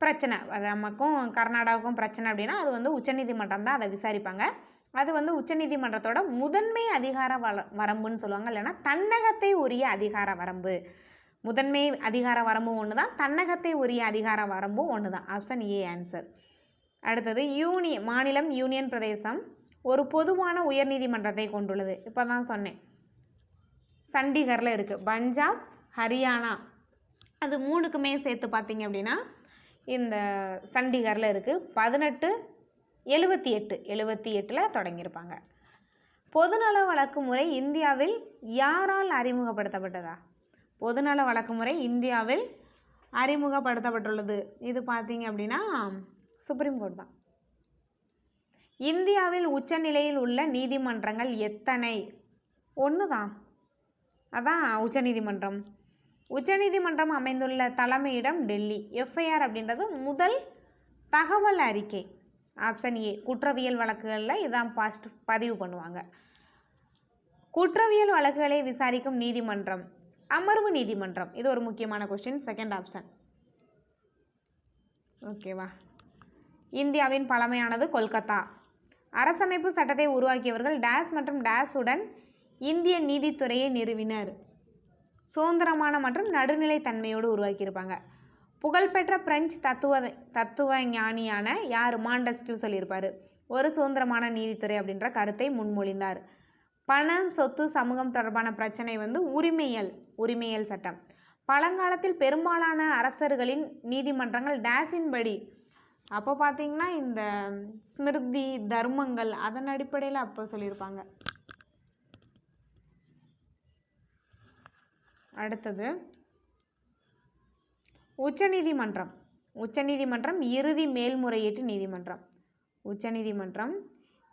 Speaker 1: பிரச்சனை, நமக்கும் கர்நாடகாவுக்கும் பிரச்சனை அப்படின்னா அது உச்சநீதிமன்றம் தான் அதை விசாரிப்பாங்க. அது உச்சநீதிமன்றத்தோட முதன்மை அதிகார வரம்புன்னு சொல்லுவாங்க, இல்லைன்னா தன்னகத்தை உரிய அதிகார வரம்பு. முதன்மை அதிகார வரம்பும் ஒன்று தான், தன்னகத்தை உரிய அதிகார வரம்பும் ஒன்று தான். Option A answer. அடுத்தது மாநிலம் யூனியன் பிரதேசம் ஒரு பொதுவான உயர்நீதிமன்றத்தை கொண்டுள்ளது. இப்போ தான் சொன்னேன், சண்டிகரில் இருக்குது, பஞ்சாப், ஹரியானா, அது 3க்குமே சேர்த்து பார்த்தீங்க அப்படின்னா இந்த சண்டிகரில் இருக்குது. 1878 தொடங்கியிருப்பாங்க. பொதுநல வழக்கு முறை இந்தியாவில் யாரால் அறிமுகப்படுத்தப்பட்டதா? பொதுநல வழக்கு முறை இந்தியாவில் அறிமுகப்படுத்தப்பட்டுள்ளது. இது பார்த்தீங்க அப்படின்னா சுப்ரீம் கோர்ட் தான். இந்தியாவில் உச்சநிலையில் உள்ள நீதிமன்றங்கள் எத்தனை? 1 தான், அதான் உச்சநீதிமன்றம். உச்சநீதிமன்றம் அமைந்துள்ள தலைமையிடம் டெல்லி. எஃப்ஐஆர் அப்படின்றது முதல் தகவல் அறிக்கை. Option A. குற்றவியல் வழக்குகளில் இதான் ஃபர்ஸ்ட் பதிவு பண்ணுவாங்க. குற்றவியல் வழக்குகளை விசாரிக்கும் நீதிமன்றம் அமர்வு நீதிமன்றம். இது ஒரு முக்கியமான கொஸ்டின், செகண்ட் ஆப்ஷன். ஓகேவா? இந்தியாவின் பழமையானது கொல்கத்தா. அரசமைப்பு சட்டத்தை உருவாக்கியவர்கள் டேஸ் மற்றும் டேஸ் உடன் இந்திய நீதித்துறையை நிறுவினர். சுதந்திரமான மற்றும் நடுநிலை தன்மையோடு உருவாக்கியிருப்பாங்க. புகழ்பெற்ற பிரெஞ்சு தத்துவ ஞானியான யார்? மாண்டஸ்கியூ சொல்லியிருப்பார். ஒரு சுதந்திரமான நீதித்துறை அப்படின்ற கருத்தை முன்மொழிந்தார். பணம், சொத்து, சமூகம் தொடர்பான பிரச்சனை உரிமையல் சட்டம். பழங்காலத்தில் பெரும்பாலான அரசர்களின் நீதிமன்றங்கள் டேஸின் படி, அப்போ பார்த்தீங்கன்னா இந்த ஸ்மிருதி தர்மங்கள் அதன் அடிப்படையில் அப்போ சொல்லியிருப்பாங்க. அடுத்தது உச்சநீதிமன்றம். உச்சநீதிமன்றம் இறுதி மேல்முறையீட்டு நீதிமன்றம். உச்சநீதிமன்றம்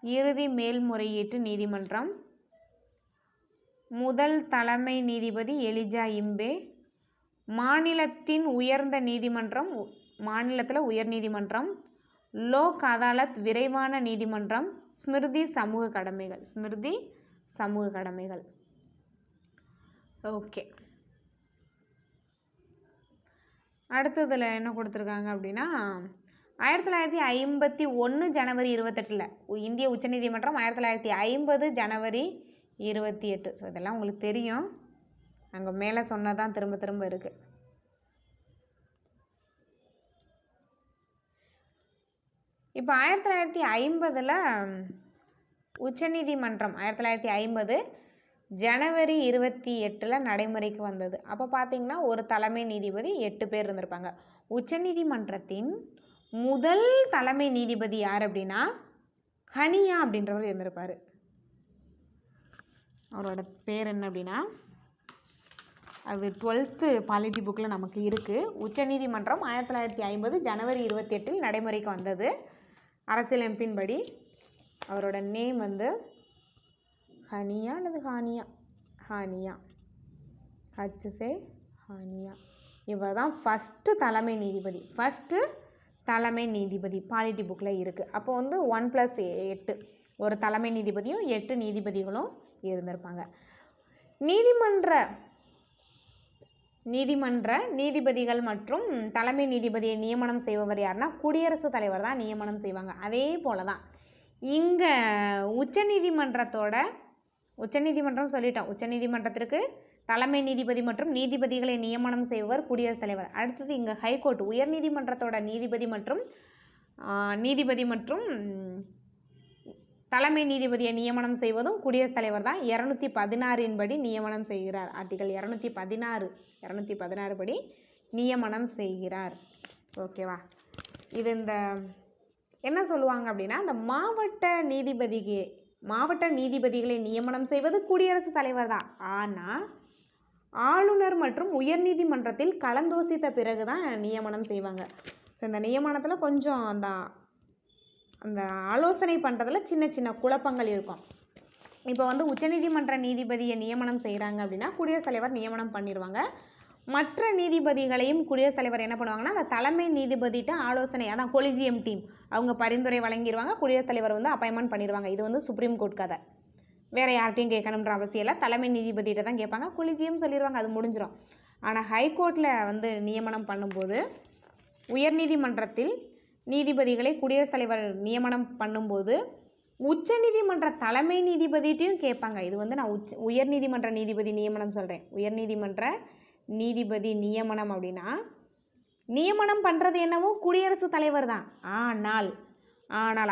Speaker 1: இறுதி மேல்முறையீட்டு நீதிமன்றம். முதல் தலைமை நீதிபதி எலிஜா இம்பே. மாநிலத்தின் உயர்ந்த நீதிமன்றம், மாநிலத்தில் உயர் நீதிமன்றம். லோக் அதாலத் விரைவான நீதிமன்றம். ஸ்மிருதி சமூக கடமைகள். ஓகே, அடுத்ததில் என்ன கொடுத்துருக்காங்க அப்படின்னா 1951 ஜனவரி 28 இந்திய உச்சநீதிமன்றம் 1950 ஜனவரி 28. ஸோ இதெல்லாம் உங்களுக்கு தெரியும், அங்கே மேலே சொன்னதான் திரும்ப திரும்ப இருக்குது. இப்போ 1950 உச்சநீதிமன்றம் 1950 ஜனவரி 28 நடைமுறைக்கு வந்தது. அப்போ பார்த்தீங்கன்னா ஒரு தலைமை நீதிபதி 8 பேர் இருந்திருப்பாங்க. உச்சநீதிமன்றத்தின் முதல் தலைமை நீதிபதி யார் அப்படின்னா ஹனியா அப்படின்றவர் இருந்திருப்பார். அவரோட பேர் என்ன அப்படின்னா, அது 12th பாலிட்டி புக்கில் நமக்கு இருக்குது. உச்சநீதிமன்றம் 1950 ஜனவரி 28 நடைமுறைக்கு வந்தது அரசியலமைப்பின்படி. அவரோட நேம் ஹனியா அல்லது ஹானியா ஹானியா. இவர் தான் ஃபஸ்ட்டு தலைமை நீதிபதி பாலிட்டி புக்கில் இருக்குது. அப்போ 1+8 ஒரு தலைமை நீதிபதியும் 8 நீதிபதிகளும் இருந்திருப்பாங்க. நீதிமன்ற நீதிபதிகள் மற்றும் தலைமை நீதிபதியை நியமனம் செய்பவர் யாருன்னா குடியரசுத் தலைவர் தான் நியமனம் செய்வாங்க. அதே போல தான் இங்கே உச்சநீதிமன்றம் சொல்லிட்டோம். உச்சநீதிமன்றத்திற்கு தலைமை நீதிபதி மற்றும் நீதிபதிகளை நியமனம் செய்பவர் குடியரசுத் தலைவர். அடுத்தது இங்கே ஹைகோர்ட் உயர்நீதிமன்றத்தோட நீதிபதி மற்றும் தலைமை நீதிபதியை நியமனம் செய்வதும் குடியரசுத் தலைவர் தான். 216 படி நியமனம் செய்கிறார். ஆர்டிகல் 216 படி நியமனம் செய்கிறார். ஓகேவா? இது இந்த என்ன சொல்லுவாங்க அப்படின்னா, இந்த மாவட்ட நீதிபதிகளை நியமனம் செய்வது குடியரசுத் தலைவர் தான். ஆனால் ஆளுநர் மற்றும் உயர்நீதிமன்றத்தில் கலந்தோசித்த பிறகு தான் நியமனம் செய்வாங்க. ஸோ இந்த நியமனத்தில் கொஞ்சம் அந்த ஆலோசனை பண்ணுறதுல சின்ன சின்ன குழப்பங்கள் இருக்கும். இப்போ வந்து உச்சநீதிமன்ற நீதிபதியை நியமனம் செய்கிறாங்க அப்படின்னா குடியரசுத் தலைவர் நியமனம் பண்ணிடுவாங்க. மற்ற நீதிபதிகளையும் குடியரசுத் தலைவர் என்ன பண்ணுவாங்கன்னா, அந்த தலைமை நீதிபதிகிட்ட ஆலோசனை, அதான் கொலிஜியம் டீம், அவங்க பரிந்துரை வழங்கிடுவாங்க. குடியரசுத் தலைவர் வந்து அப்பாயின்மெண்ட் பண்ணிடுவாங்க. இது வந்து சுப்ரீம் கோர்ட் கதை. வேறு யார்ட்டையும் கேட்கணுன்ற அவசியம் இல்லை. தலைமை நீதிபதிகிட்ட தான் கேட்பாங்க. கொலிஜியம் சொல்லிடுவாங்க, அது முடிஞ்சிடும். ஆனால் ஹைகோர்ட்டில் வந்து நியமனம் பண்ணும்போது உயர்நீதிமன்றத்தில் நீதிபதிகளை குடியரசுத் தலைவர் நியமனம் பண்ணும்போது உச்சநீதிமன்ற தலைமை நீதிபதிட்டையும் கேட்பாங்க. இது வந்து நான் உயர்நீதிமன்ற நீதிபதி நியமனம் சொல்கிறேன். உயர்நீதிமன்ற நீதிபதி நியமனம் அப்படின்னா நியமனம் பண்ணுறது என்னவோ குடியரசுத் தலைவர் தான். ஆனால்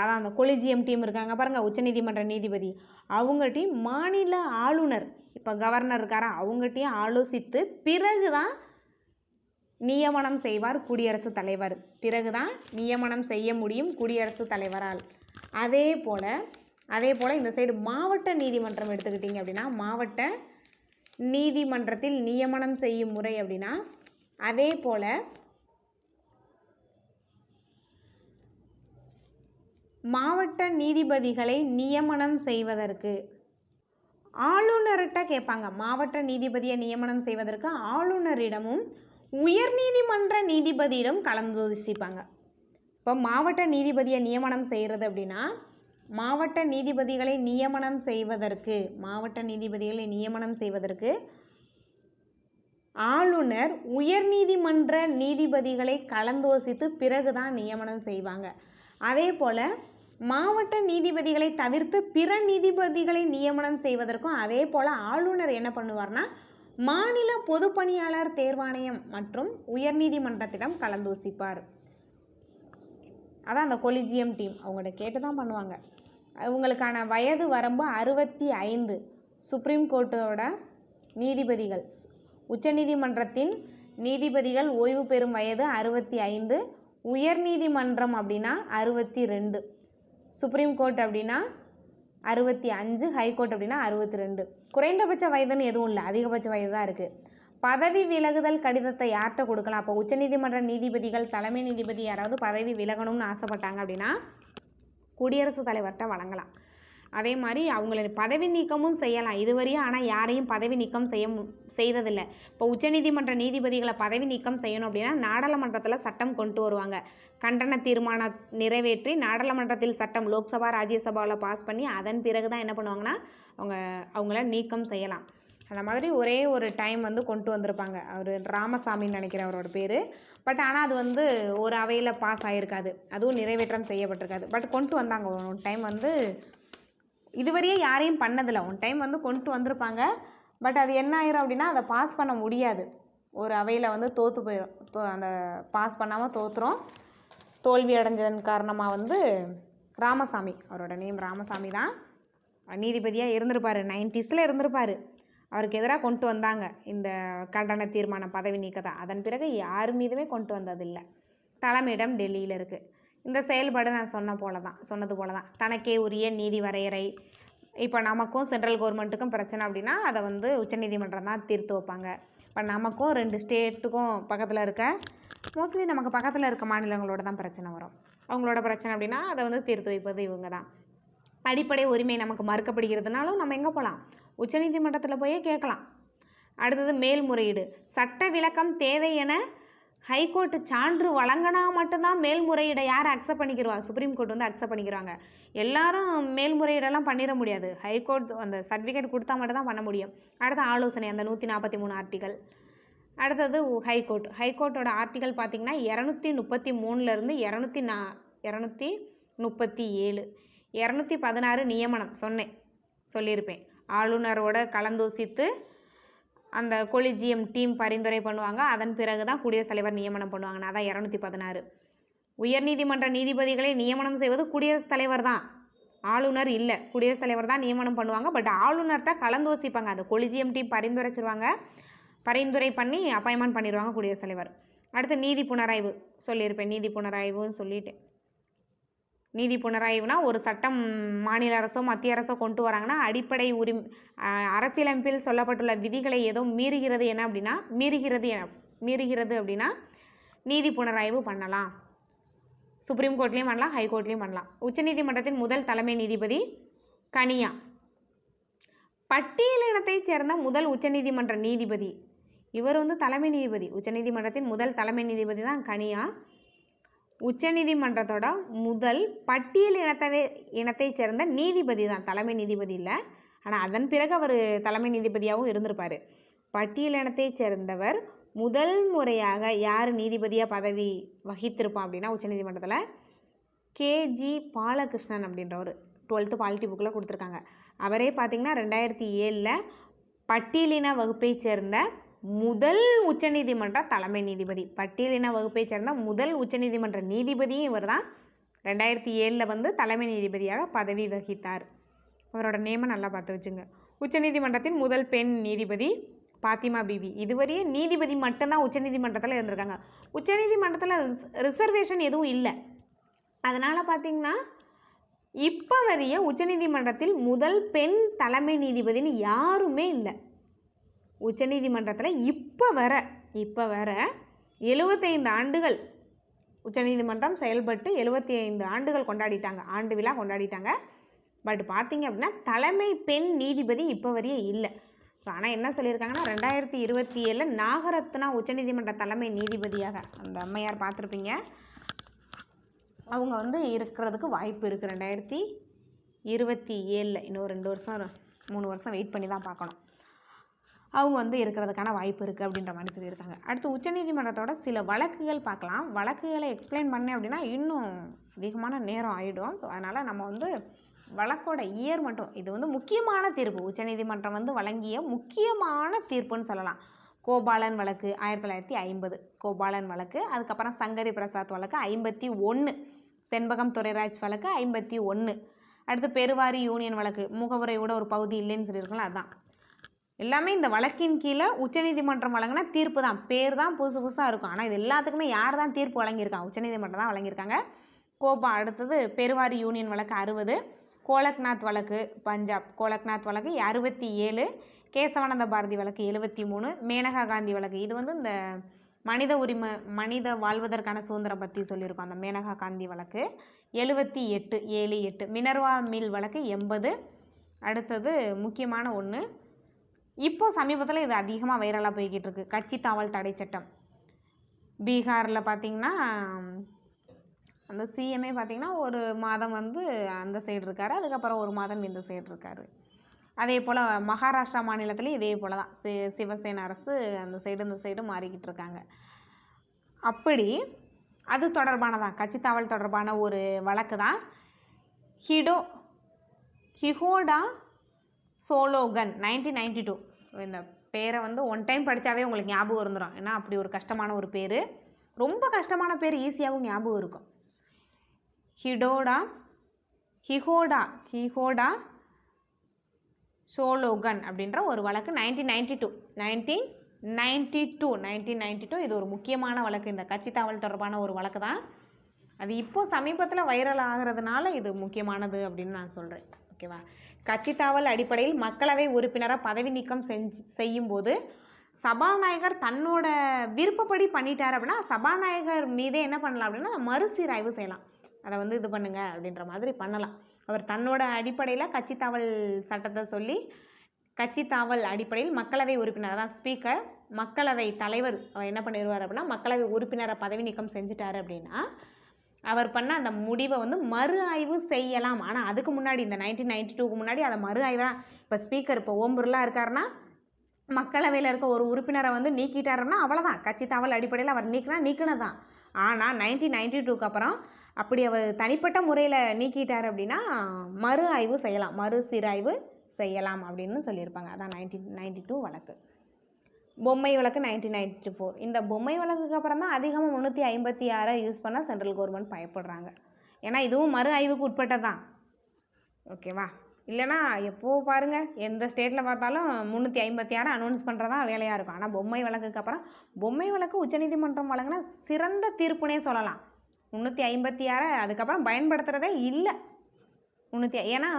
Speaker 1: அதான் அந்த கொலிஜியம் டீம் இருக்காங்க பாருங்கள், உச்சநீதிமன்ற நீதிபதி, அவங்ககிட்டையும் மாநில ஆளுநர், இப்போ கவர்னர் இருக்காரா, அவங்ககிட்டையும் ஆலோசித்து பிறகு தான் நியமனம் செய்வார் குடியரசுத் தலைவர். பிறகு தான் நியமனம் செய்ய முடியும் குடியரசுத் தலைவரால். அதே போல் இந்த சைடு மாவட்ட நீதிமன்றம் எடுத்துக்கிட்டிங்க அப்படின்னா, மாவட்ட நீதிமன்றத்தில் நியமனம் செய்யும் முறை அப்படின்னா அதே போல் மாவட்ட நீதிபதிகளை நியமனம் செய்வதற்கு ஆளுநர்கிட்ட கேட்பாங்க. மாவட்ட நீதிபதியை நியமனம் செய்வதற்கு ஆளுநரிடமும் உயர்நீதிமன்ற நீதிபதியிடம் கலந்தோசிப்பாங்க. இப்போ மாவட்ட நீதிபதியை நியமனம் செய்கிறது அப்படின்னா மாவட்ட நீதிபதிகளை நியமனம் செய்வதற்கு ஆளுநர் உயர்நீதிமன்ற நீதிபதிகளை கலந்தோசித்து பிறகு தான் நியமனம் செய்வாங்க. அதே போல் மாவட்ட நீதிபதிகளை தவிர்த்து பிற நீதிபதிகளை நியமனம் செய்வதற்கும் அதே போல் ஆளுநர் என்ன பண்ணுவார்னா மாநில பொதுப்பணியாளர் தேர்வாணையம் மற்றும் உயர்நீதிமன்றத்திடம் கலந்தோசிப்பார். அதான் அந்த கொலிஜியம் டீம் அவங்கள்ட்ட கேட்டு தான் பண்ணுவாங்க. அவங்களுக்கான வயது வரம்பு 65. சுப்ரீம் கோர்ட்டோட நீதிபதிகள், உச்சநீதிமன்றத்தின் நீதிபதிகள் ஓய்வு பெறும் வயது 65. உயர்நீதிமன்றம் அப்படின்னா 62. சுப்ரீம் கோர்ட் அப்படின்னா 65, ஹைகோர்ட் அப்படின்னா 62. குறைந்தபட்ச வயதுன்னு எதுவும் இல்லை, அதிகபட்ச வயது தான் இருக்குது. பதவி விலகுதல் கடிதத்தை யார்கிட்ட கொடுக்கலாம்? அப்போ உச்சநீதிமன்ற நீதிபதிகள், தலைமை நீதிபதி யாராவது பதவி விலகணும்னு ஆசைப்பட்டாங்க அப்படின்னா குடியரசுத் தலைவர்கிட்ட வழங்கலாம். அதே மாதிரி அவங்கள பதவி நீக்கமும் செய்யலாம் இதுவரையும். ஆனால் யாரையும் பதவி நீக்கம் செய்ததில்லை. இப்போ உச்சநீதிமன்ற நீதிபதிகளை பதவி நீக்கம் செய்யணும் அப்படின்னா நாடாளுமன்றத்தில் சட்டம் கொண்டு வருவாங்க. கண்டன தீர்மானம் நிறைவேற்றி நாடாளுமன்றத்தில் சட்டம் லோக்சபா ராஜ்யசபாவில் பாஸ் பண்ணி அதன் பிறகு தான் என்ன பண்ணுவாங்கன்னா அவங்கள நீக்கம் செய்யலாம். அந்த மாதிரி ஒரே ஒரு டைம் வந்து கொண்டு வந்திருப்பாங்க. அவர் ராமசாமின்னு நினைக்கிறேன் அவரோட பேர். பட் ஆனால் அது வந்து ஒரு அவையில் பாஸ் ஆகிருக்காது, அதுவும் நிறைவேற்றம் செய்யப்பட்டிருக்காது. பட் கொண்டு வந்தாங்க ஒன் டைம். வந்து இதுவரையே யாரையும் பண்ணதில்லை. ஒன் டைம் வந்து கொண்டு வந்திருப்பாங்க. பட் அது என்ன ஆயிரும் அப்படின்னா அதை பாஸ் பண்ண முடியாது. ஒரு அவையில் வந்து தோற்று போயிடும். அந்த பாஸ் பண்ணாமல் தோற்றுரும். தோல்வி அடைஞ்சதன் காரணமாக வந்து ராமசாமி, அவரோட நேம் ராமசாமி தான், நீதிபதியாக இருந்திருப்பார். 90s இருந்திருப்பார். அவருக்கு எதிராக கொண்டு வந்தாங்க இந்த கண்டன தீர்மானம், பதவி நீக்கத்தை. அதன் பிறகு யார் மீதுமே கொண்டு வந்ததில்லை. தலைமையிடம் டெல்லியில் இருக்குது. இந்த செயல்பாடு நான் சொன்னது போல தான் தனக்கே உரிய நீதி வரையறை. இப்போ நமக்கும் சென்ட்ரல் கவர்மெண்ட்டுக்கும் பிரச்சனை அப்படின்னா அதை வந்து உச்சநீதிமன்றம் தான் தீர்த்து வைப்பாங்க. இப்போ நமக்கும் 2 ஸ்டேட்டுக்கும் பக்கத்தில் இருக்க, மோஸ்ட்லி நமக்கு பக்கத்தில் இருக்க மாநிலங்களோட தான் பிரச்சனை வரும். அவங்களோட பிரச்சனை அப்படின்னா அதை வந்து தீர்த்து வைப்பது இவங்க தான். அடிப்படை உரிமை நமக்கு மறுக்கப்படுகிறதுனாலும் நம்ம எங்கே போகலாம்? உச்சநீதிமன்றத்தில் போய் கேட்கலாம். அடுத்தது மேல்முறையீடு. சட்ட விளக்கம் தேவை என ஹைகோர்ட்டு சான்று வழங்கினா மட்டும்தான் மேல்முறையீடை யார் அக்செப்ட் பண்ணிக்கிடுவா? சுப்ரீம் கோர்ட் வந்து அக்செப்ட் பண்ணிக்கிறாங்க. எல்லாரும் மேல்முறையீடெல்லாம் பண்ணிட முடியாது. ஹைகோர்ட் அந்த சர்டிஃபிகேட் கொடுத்தா மட்டும் தான் பண்ண முடியும். அடுத்த ஆலோசனை, அந்த 143 ஆர்டிகல். அடுத்தது ஹைகோர்ட். ஹைகோர்ட்டோட ஆர்டிகல் பார்த்திங்கன்னா 233லேருந்து 237, 216 நியமனம் சொல்லியிருப்பேன். ஆளுநரோட கலந்தோசித்து அந்த கொலிஜியம் டீம் பரிந்துரை பண்ணுவாங்க. அதன் பிறகு தான் குடியரசுத் தலைவர் நியமனம் பண்ணுவாங்க. அதான் 216. உயர்நீதிமன்ற நீதிபதிகளை நியமனம் செய்வது குடியரசுத் தலைவர் தான், ஆளுநர் இல்லை. குடியரசுத் தலைவர் தான் நியமனம் பண்ணுவாங்க. பட் ஆளுநர்கிட்ட கலந்தோசிப்பாங்க. அந்த கொலிஜியம் டீம் பரிந்துரை பண்ணி அப்பாயின்மெண்ட் பண்ணிடுவாங்க குடியரசுத் தலைவர். அடுத்து நீதி புனராய்வு சொல்லியிருப்பேன். நீதி புனராய்வுன்னு சொல்லிட்டேன். நீதி புனராய்வுனா ஒரு சட்டம் மாநில அரசோ மத்திய அரசோ கொண்டு வராங்கன்னா அடிப்படை அரசியலமைப்பில் சொல்லப்பட்டுள்ள விதிகளை ஏதோ மீறுகிறது அப்படின்னா நீதி புனராய்வு பண்ணலாம். சுப்ரீம் கோர்ட்லேயும் பண்ணலாம், ஹைகோர்ட்லேயும் பண்ணலாம். உச்சநீதிமன்றத்தின் முதல் தலைமை நீதிபதி கனியா. பட்டியலினத்தைச் சேர்ந்த முதல் உச்சநீதிமன்ற நீதிபதி இவர் தலைமை நீதிபதி. உச்சநீதிமன்றத்தின் முதல் தலைமை நீதிபதி தான் கனியா. உச்சநீதிமன்றத்தோட முதல் பட்டியல் இனத்தைச் சேர்ந்த நீதிபதி தான், தலைமை நீதிபதி இல்லை. ஆனால் அதன் பிறகு அவர் தலைமை நீதிபதியாகவும் இருந்திருப்பார். பட்டியல் இனத்தைச் சேர்ந்தவர் முதல் முறையாக யார் நீதிபதியாக பதவி வகித்திருப்பான் அப்படின்னா உச்சநீதிமன்றத்தில் கேஜி பாலகிருஷ்ணன் அப்படின்றவர் 12th பாலிட்டி புக்கில் கொடுத்துருக்காங்க. அவரே பார்த்திங்கன்னா 2007 பட்டியலின வகுப்பை சேர்ந்த முதல் உச்சநீதிமன்ற தலைமை நீதிபதி. பட்டியலின வகுப்பை சேர்ந்த முதல் உச்சநீதிமன்ற நீதிபதியும் இவர் தான். 2007 தலைமை நீதிபதியாக பதவி வகித்தார். அவரோட நேமை நல்லா பார்த்து வச்சுங்க. உச்சநீதிமன்றத்தின் முதல் பெண் நீதிபதி பாத்திமா பிபி. இதுவரையே நீதிபதி மட்டும்தான் உச்சநீதிமன்றத்தில் இருந்திருக்காங்க. உச்சநீதிமன்றத்தில் ரிசர்வேஷன் எதுவும் இல்லை. அதனால் பார்த்திங்கன்னா இப்போ வரைய உச்சநீதிமன்றத்தில் முதல் பெண் தலைமை நீதிபதினு யாருமே இல்லை. உச்சநீதிமன்றத்தில் இப்போ வர 75 ஆண்டுகள் உச்சநீதிமன்றம் செயல்பட்டு 75 ஆண்டுகள் கொண்டாடிட்டாங்க, ஆண்டு விழா கொண்டாடிட்டாங்க. பட் பார்த்திங்க அப்படின்னா தலைமை பெண் நீதிபதி இப்போ வரையே இல்லை. ஸோ ஆனால் என்ன சொல்லியிருக்காங்கன்னா 2027 நாகரத்னா உச்சநீதிமன்ற தலைமை நீதிபதியாக அந்த அம்மையார் பார்த்துருப்பீங்க, அவங்க இருக்கிறதுக்கு வாய்ப்பு இருக்குது. 2027 இன்னும் 2 வருஷம் 3 வருஷம் வெயிட் பண்ணி தான் பார்க்கணும். அவங்க இருக்கிறதுக்கான வாய்ப்பு இருக்குது அப்படின்ற மாதிரி சொல்லியிருக்காங்க. அடுத்து உச்சநீதிமன்றத்தோட சில வழக்குகள் பார்க்கலாம். வழக்குகளை எக்ஸ்பிளைன் பண்ணேன் அப்படின்னா இன்னும் அதிகமான நேரம் ஆகிடும். ஸோ அதனால் நம்ம வழக்கோட இயர் மட்டும், இது முக்கியமான தீர்ப்பு, உச்சநீதிமன்றம் வழங்கிய முக்கியமான தீர்ப்புன்னு சொல்லலாம். கோபாலன் வழக்கு 1950 கோபாலன் வழக்கு. அதுக்கப்புறம் சங்கரி பிரசாத் வழக்கு 51, செண்பகம் துரைராஜ் வழக்கு 51. அடுத்து பெருவாரி யூனியன் வழக்கு, முகவுரையோட ஒரு பகுதி இல்லைன்னு சொல்லியிருக்கோம்ல, அதுதான். எல்லாமே இந்த வழக்கின் கீழே உச்சநீதிமன்றம் வழங்கின தீர்ப்பு தான். பேர் தான் புதுசாக இருக்கும். ஆனால் இது எல்லாத்துக்குமே யார் தான் தீர்ப்பு வழங்கியிருக்காங்க? உச்சநீதிமன்றம் தான் வழங்கியிருக்காங்க. அடுத்தது பெருவாரி யூனியன் வழக்கு 60, கோலக்நாத் வழக்கு பஞ்சாப், கோலக்நாத் வழக்கு 67, கேசவானந்த பாரதி வழக்கு 73, மேனகா காந்தி வழக்கு இது இந்த மனித வாழ்வதற்கான சுதந்திரம் பற்றி சொல்லியிருக்கோம். அந்த மேனகா காந்தி வழக்கு 78, மினர்வா மில் வழக்கு 80. அடுத்தது முக்கியமான ஒன்று, இப்போ சமீபத்தில் இது அதிகமாக வைரலாக போய்கிட்டு இருக்கு, கட்சி தாவல் தடை சட்டம். பீகாரில் பார்த்திங்கன்னா அந்த சிஎம்ஏ பார்த்திங்கன்னா ஒரு மாதம் அந்த சைடு இருக்கார், அதுக்கப்புறம் ஒரு மாதம் இந்த சைடு இருக்கார். அதே போல் மகாராஷ்டிரா மாநிலத்துலேயும் இதே போல் தான் சிவசேனா அரசு அந்த சைடு இந்த சைடு மாறிக்கிட்டு இருக்காங்க. அப்படி அது தொடர்பானதான், கட்சி தாவல் தொடர்பான ஒரு வழக்கு தான் ஹிகோடா சோலோகன் 1992. இந்த பேரை ஒன் டைம் படித்தாவே உங்களுக்கு ஞாபகம் இருந்துடும். ஏன்னா அப்படி ஒரு கஷ்டமான ஒரு பேர், ரொம்ப கஷ்டமான பேர், ஈஸியாகவும் ஞாபகம் இருக்கும். ஹிகோடா சோலோகன் அப்படின்ற ஒரு வழக்கு 1992. இது ஒரு முக்கியமான வழக்கு. இந்த கட்சி தாவல் தொடர்பான ஒரு வழக்கு தான். அது இப்போது சமீபத்தில் வைரல் ஆகிறதுனால இது முக்கியமானது அப்படின்னு நான் சொல்கிறேன். ஓகேவா? கட்சி தாவல் அடிப்படையில் மக்களவை உறுப்பினராக பதவி நீக்கம் செய்யும்போது சபாநாயகர் தன்னோட விருப்பப்படி பண்ணிட்டார் அப்படின்னா சபாநாயகர் மீதே என்ன பண்ணலாம் அப்படின்னா மறுசீராய்வு செய்யலாம். அதை இது பண்ணுங்க அப்படின்ற மாதிரி பண்ணலாம். அவர் தன்னோட அடிப்படையில் கட்சி தாவல் சட்டத்தை சொல்லி கட்சி தாவல் அடிப்படையில் மக்களவை உறுப்பினர் தான் ஸ்பீக்கர், மக்களவை தலைவர் அவர் என்ன பண்ணிடுவார் அப்படின்னா மக்களவை உறுப்பினரை பதவி நீக்கம் செஞ்சுட்டார் அப்படின்னா அவர் பண்ண அந்த முடிவை மறு ஆய்வு செய்யலாம். ஆனால் அதுக்கு முன்னாடி இந்த 1992க்கு முன்னாடி அதை மறு ஆய்வு தான். இப்போ ஸ்பீக்கர் இப்போ ஓம் பிர்லா இருக்காருன்னா மக்களவையில் இருக்க ஒரு உறுப்பினரை வந்து நீக்கிட்டாருன்னா அவ்வளோதான், கட்சி தகவல் அடிப்படையில் அவர் நீக்கினதான். ஆனால் 1992க்கு அப்புறம் அப்படி அவர் தனிப்பட்ட முறையில் நீக்கிட்டார் அப்படின்னா மறு ஆய்வு செய்யலாம், மறு சீராய்வு செய்யலாம் அப்படின்னு சொல்லியிருப்பாங்க. அதான் 1992 வழக்கு. பொம்மை வழக்கு 1994. இந்த பொம்மை வழக்குக்கு அப்புறம் தான் அதிகமாக 356 யூஸ் பண்ண சென்ட்ரல் கவர்மெண்ட் பயப்படுறாங்க. ஏன்னா இதுவும் மறு ஆய்வுக்கு உட்பட்டதான். ஓகேவா? இல்லைனா எப்போது பாருங்கள் எந்த ஸ்டேட்டில் பார்த்தாலும் 356 அனௌன்ஸ் பண்ணுறதா வேலையாக இருக்கும். ஆனால் பொம்மை வழக்குக்கு அப்புறம் பொம்மை வழக்கு உச்சநீதிமன்றம் வழங்கின சிறந்த தீர்ப்புனே சொல்லலாம். 356 அதுக்கப்புறம் பயன்படுத்துகிறதே இல்லை. ஏன்னா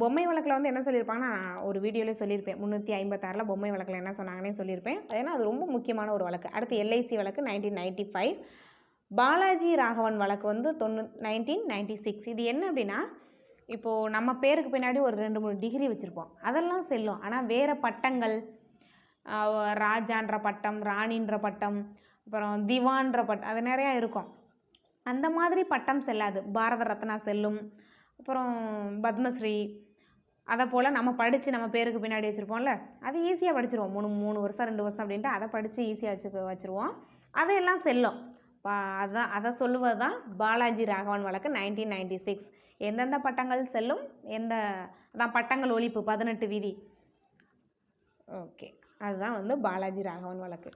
Speaker 1: பொம்மை வழக்கில் வந்து என்ன சொல்லியிருப்பாங்கன்னா, ஒரு வீடியோவில் சொல்லியிருப்பேன், 356 பொம்மை வழக்கில் என்ன சொன்னாங்கன்னே சொல்லியிருப்பேன். ஏன்னா அது ரொம்ப முக்கியமான ஒரு வழக்கு. அடுத்து எல்ஐசி வழக்கு 1995. பாலாஜி ராகவன் வழக்கு வந்து 1996. இது என்ன அப்படின்னா, இப்போது நம்ம பேருக்கு பின்னாடி ஒரு 2-3 டிகிரி வச்சுருப்போம், அதெல்லாம் செல்லும். ஆனால் வேறு பட்டங்கள், ராஜான்ற பட்டம், ராணின்ற பட்டம், அப்புறம் திவான்ற பட்டம், அது நிறையா இருக்கும். அந்த மாதிரி பட்டம் செல்லாது. பாரத ரத்னா செல்லும், அப்புறம் பத்மஸ்ரீ, அதை போல் நம்ம படித்து நம்ம பேருக்கு பின்னாடி வச்சுருப்போம்ல, அது ஈஸியாக படிச்சிருவோம். 3 வருஷம் 2 வருஷம் அப்படின்ட்டு அதை படித்து ஈஸியாக வச்சுருவோம். அதையெல்லாம் செல்லும். அதை சொல்லுவது தான் பாலாஜி ராகவன் வழக்கு 1996. எந்தெந்த பட்டங்கள் செல்லும், அதான் பட்டங்கள் ஒழிப்பு 18 விதி. ஓகே, அதுதான் வந்து பாலாஜி ராகவன் வழக்கு.